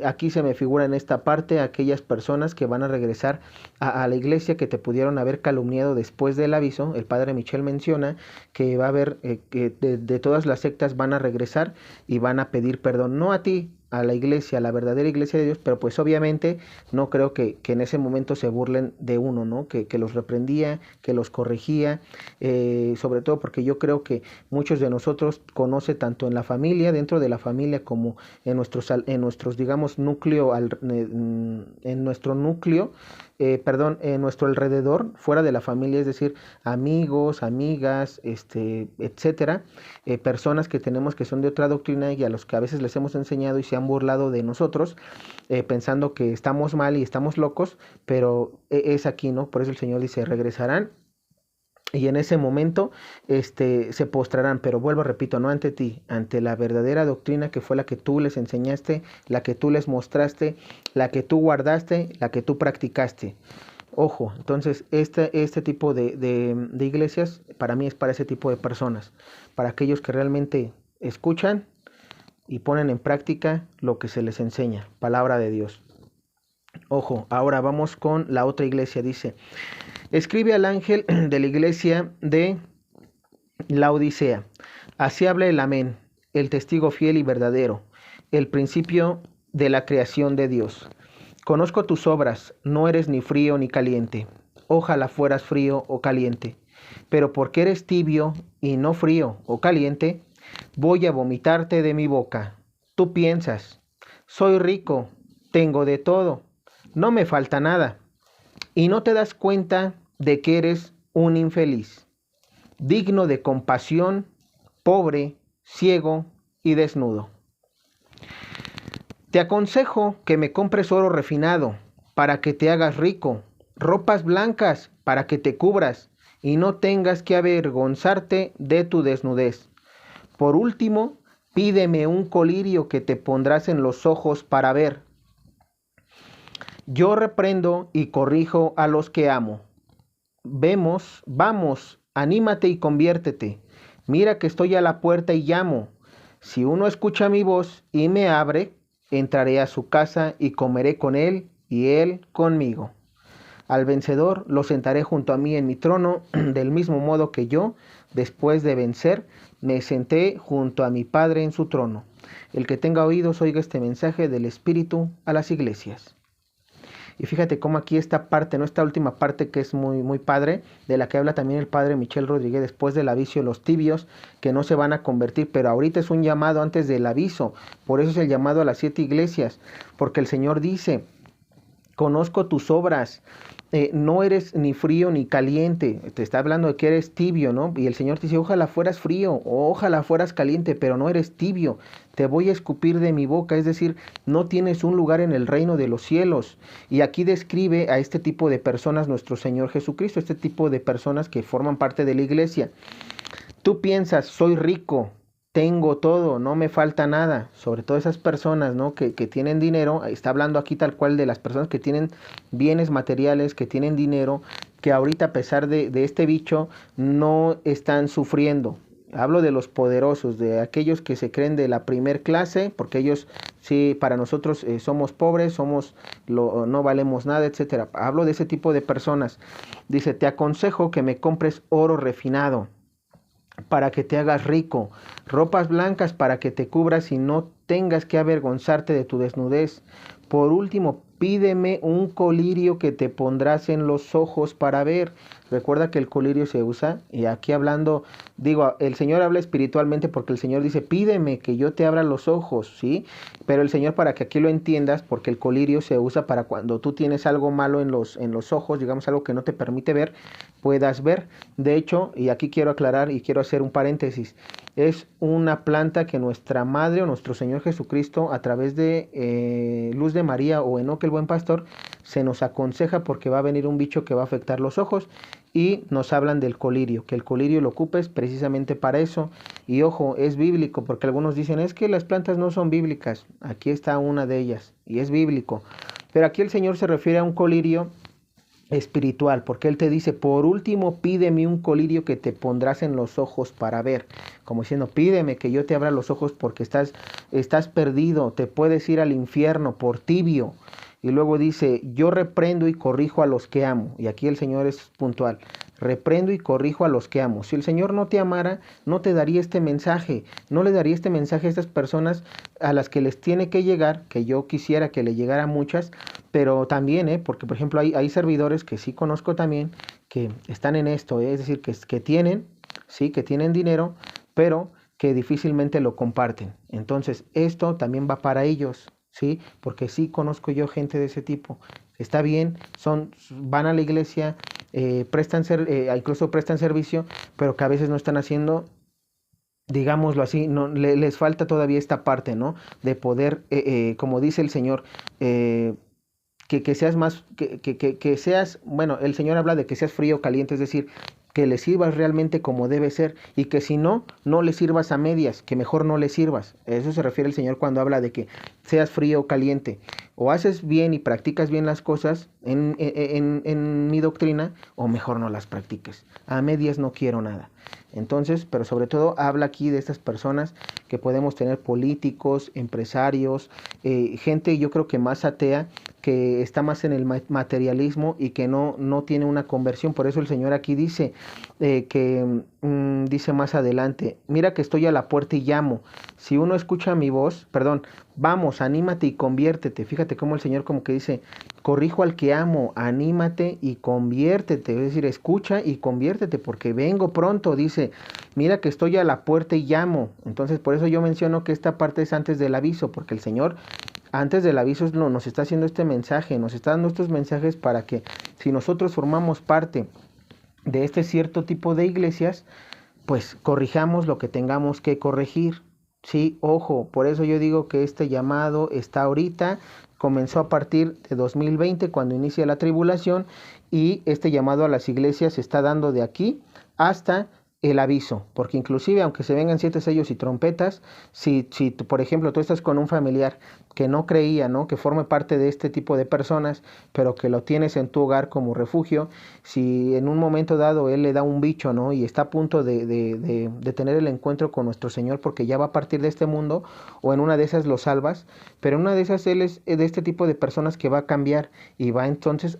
aquí se me figura en esta parte aquellas personas que van a regresar a la iglesia que te pudieron haber calumniado después del aviso. El padre Michel menciona que va a haber, que de todas las sectas van a regresar y van a pedir perdón, no a ti, a la iglesia, a la verdadera iglesia de Dios, pero pues obviamente no creo que en ese momento se burlen de uno, ¿no? Que los reprendía, que los corregía, sobre todo porque yo creo que muchos de nosotros conoce tanto en la familia, dentro de la familia, como en nuestros digamos, núcleo, en nuestro núcleo, en nuestro alrededor, fuera de la familia, es decir, amigos, amigas, etcétera, personas que tenemos que son de otra doctrina y a los que a veces les hemos enseñado y se han burlado de nosotros, pensando que estamos mal y estamos locos, pero es aquí, ¿no? Por eso el Señor dice, regresarán y en ese momento se postrarán, pero vuelvo, repito, no ante ti, ante la verdadera doctrina que fue la que tú les enseñaste, la que tú les mostraste, la que tú guardaste, la que tú practicaste. Ojo, entonces este tipo de iglesias para mí es para ese tipo de personas, para aquellos que realmente escuchan y ponen en práctica lo que se les enseña, palabra de Dios. Ojo, ahora vamos con la otra iglesia, dice, escribe al ángel de la iglesia de la Odisea, así habla el Amén, el testigo fiel y verdadero, el principio de la creación de Dios. Conozco tus obras, no eres ni frío ni caliente, ojalá fueras frío o caliente, pero porque eres tibio y no frío o caliente, voy a vomitarte de mi boca. Tú piensas, soy rico, tengo de todo, no me falta nada, y no te das cuenta de que eres un infeliz, digno de compasión, pobre, ciego y desnudo. Te aconsejo que me compres oro refinado para que te hagas rico, ropas blancas para que te cubras y no tengas que avergonzarte de tu desnudez. Por último, pídeme un colirio que te pondrás en los ojos para ver. Yo reprendo y corrijo a los que amo. Vamos, anímate y conviértete. Mira que estoy a la puerta y llamo. Si uno escucha mi voz y me abre, entraré a su casa y comeré con él y él conmigo. Al vencedor lo sentaré junto a mí en mi trono, del mismo modo que yo, después de vencer, me senté junto a mi Padre en su trono. El que tenga oídos oiga este mensaje del Espíritu a las iglesias. Y fíjate cómo aquí esta parte, ¿no? Esta última parte que es muy, muy padre, de la que habla también el padre Michel Rodríguez después del aviso, los tibios que no se van a convertir, pero ahorita es un llamado antes del aviso, por eso es el llamado a las 7 iglesias, porque el Señor dice, conozco tus obras, no eres ni frío ni caliente, te está hablando de que eres tibio, ¿no? Y el Señor te dice, ojalá fueras frío o ojalá fueras caliente, pero no eres tibio, te voy a escupir de mi boca, es decir, no tienes un lugar en el reino de los cielos. Y aquí describe a este tipo de personas nuestro Señor Jesucristo, este tipo de personas que forman parte de la iglesia. Tú piensas, soy rico, tengo todo, no me falta nada, sobre todo esas personas, ¿no? que tienen dinero, está hablando aquí tal cual de las personas que tienen bienes materiales, que tienen dinero, que ahorita a pesar de este bicho no están sufriendo. Hablo de los poderosos, de aquellos que se creen de la primer clase, porque ellos sí, para nosotros somos pobres, no valemos nada, etcétera. Hablo de ese tipo de personas. Dice, te aconsejo que me compres oro refinado, para que te hagas rico, ropas blancas para que te cubras y no tengas que avergonzarte de tu desnudez. Por último, pídeme un colirio que te pondrás en los ojos para ver. Recuerda que el colirio se usa, y aquí hablando, digo, el Señor habla espiritualmente porque el Señor dice, pídeme que yo te abra los ojos, ¿sí? Pero el Señor, para que aquí lo entiendas, porque el colirio se usa para cuando tú tienes algo malo en los ojos, digamos algo que no te permite ver, puedas ver. De hecho, y aquí quiero aclarar y quiero hacer un paréntesis, es una planta que nuestra Madre o nuestro Señor Jesucristo, a través de Luz de María o Enoc el Buen Pastor, se nos aconseja porque va a venir un bicho que va a afectar los ojos, y nos hablan del colirio, que el colirio lo ocupes precisamente para eso. Y ojo, es bíblico, porque algunos dicen, es que las plantas no son bíblicas. Aquí está una de ellas, y es bíblico. Pero aquí el Señor se refiere a un colirio espiritual, porque Él te dice, por último, pídeme un colirio que te pondrás en los ojos para ver. Como diciendo, pídeme que yo te abra los ojos porque estás perdido, te puedes ir al infierno por tibio. Y luego dice, yo reprendo y corrijo a los que amo. Y aquí el Señor es puntual. Reprendo y corrijo a los que amo. Si el Señor no te amara, no te daría este mensaje. No le daría este mensaje a estas personas a las que les tiene que llegar, que yo quisiera que le llegara a muchas, pero también, porque por ejemplo hay servidores que sí conozco también, que están en esto, es decir, que tienen, sí, que tienen dinero, pero que difícilmente lo comparten. Entonces, esto también va para ellos. ¿Sí? Porque sí conozco yo gente de ese tipo. Está bien, van a la iglesia, incluso prestan servicio, pero que a veces no están haciendo, digámoslo así, no, les falta todavía esta parte, ¿no? De poder, como dice el Señor, que seas más, que seas, bueno, el Señor habla de que seas frío o caliente, es decir, que le sirvas realmente como debe ser, y que si no, no le sirvas a medias, que mejor no le sirvas. A eso se refiere el Señor cuando habla de que seas frío o caliente. O haces bien y practicas bien las cosas en mi doctrina, o mejor no las practiques. A medias no quiero nada. Entonces, pero sobre todo habla aquí de estas personas que podemos tener, políticos, empresarios, gente yo creo que más atea, que está más en el materialismo y que no tiene una conversión. Por eso el Señor aquí dice dice más adelante, mira que estoy a la puerta y llamo. Si uno escucha mi voz, perdón, vamos, anímate y conviértete. Fíjate cómo el Señor como que dice, corrijo al que amo, anímate y conviértete. Es decir, escucha y conviértete porque vengo pronto. Dice, mira que estoy a la puerta y llamo. Entonces por eso yo menciono que esta parte es antes del aviso, porque el Señor antes del aviso nos está haciendo este mensaje, nos está dando estos mensajes para que si nosotros formamos parte de este cierto tipo de iglesias, pues corrijamos lo que tengamos que corregir. Sí, ojo, por eso yo digo que este llamado está ahorita, comenzó a partir de 2020 cuando inicia la tribulación, y este llamado a las iglesias se está dando de aquí hasta el aviso, porque inclusive aunque se vengan 7 sellos y trompetas, si por ejemplo tú estás con un familiar que no creía, ¿no? Que forme parte de este tipo de personas, pero que lo tienes en tu hogar como refugio, si en un momento dado él le da un bicho, ¿no? Y está a punto de tener el encuentro con nuestro Señor porque ya va a partir de este mundo, o en una de esas lo salvas, pero en una de esas él es de este tipo de personas que va a cambiar y va entonces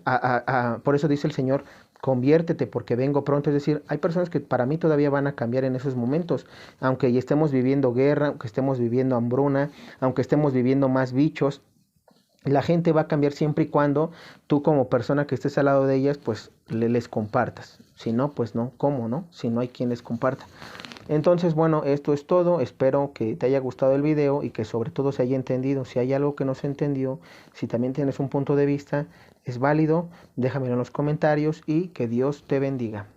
por eso dice el Señor, conviértete porque vengo pronto. Es decir, hay personas que para mí todavía van a cambiar en esos momentos, aunque ya estemos viviendo guerra, aunque estemos viviendo hambruna, aunque estemos viviendo más bichos. La gente va a cambiar siempre y cuando tú como persona que estés al lado de ellas, pues les compartas. Si no, pues no, ¿cómo no? Si no hay quien les comparta. Entonces, bueno, esto es todo. Espero que te haya gustado el video y que sobre todo se haya entendido. Si hay algo que no se entendió, si también tienes un punto de vista, es válido, déjamelo en los comentarios y que Dios te bendiga.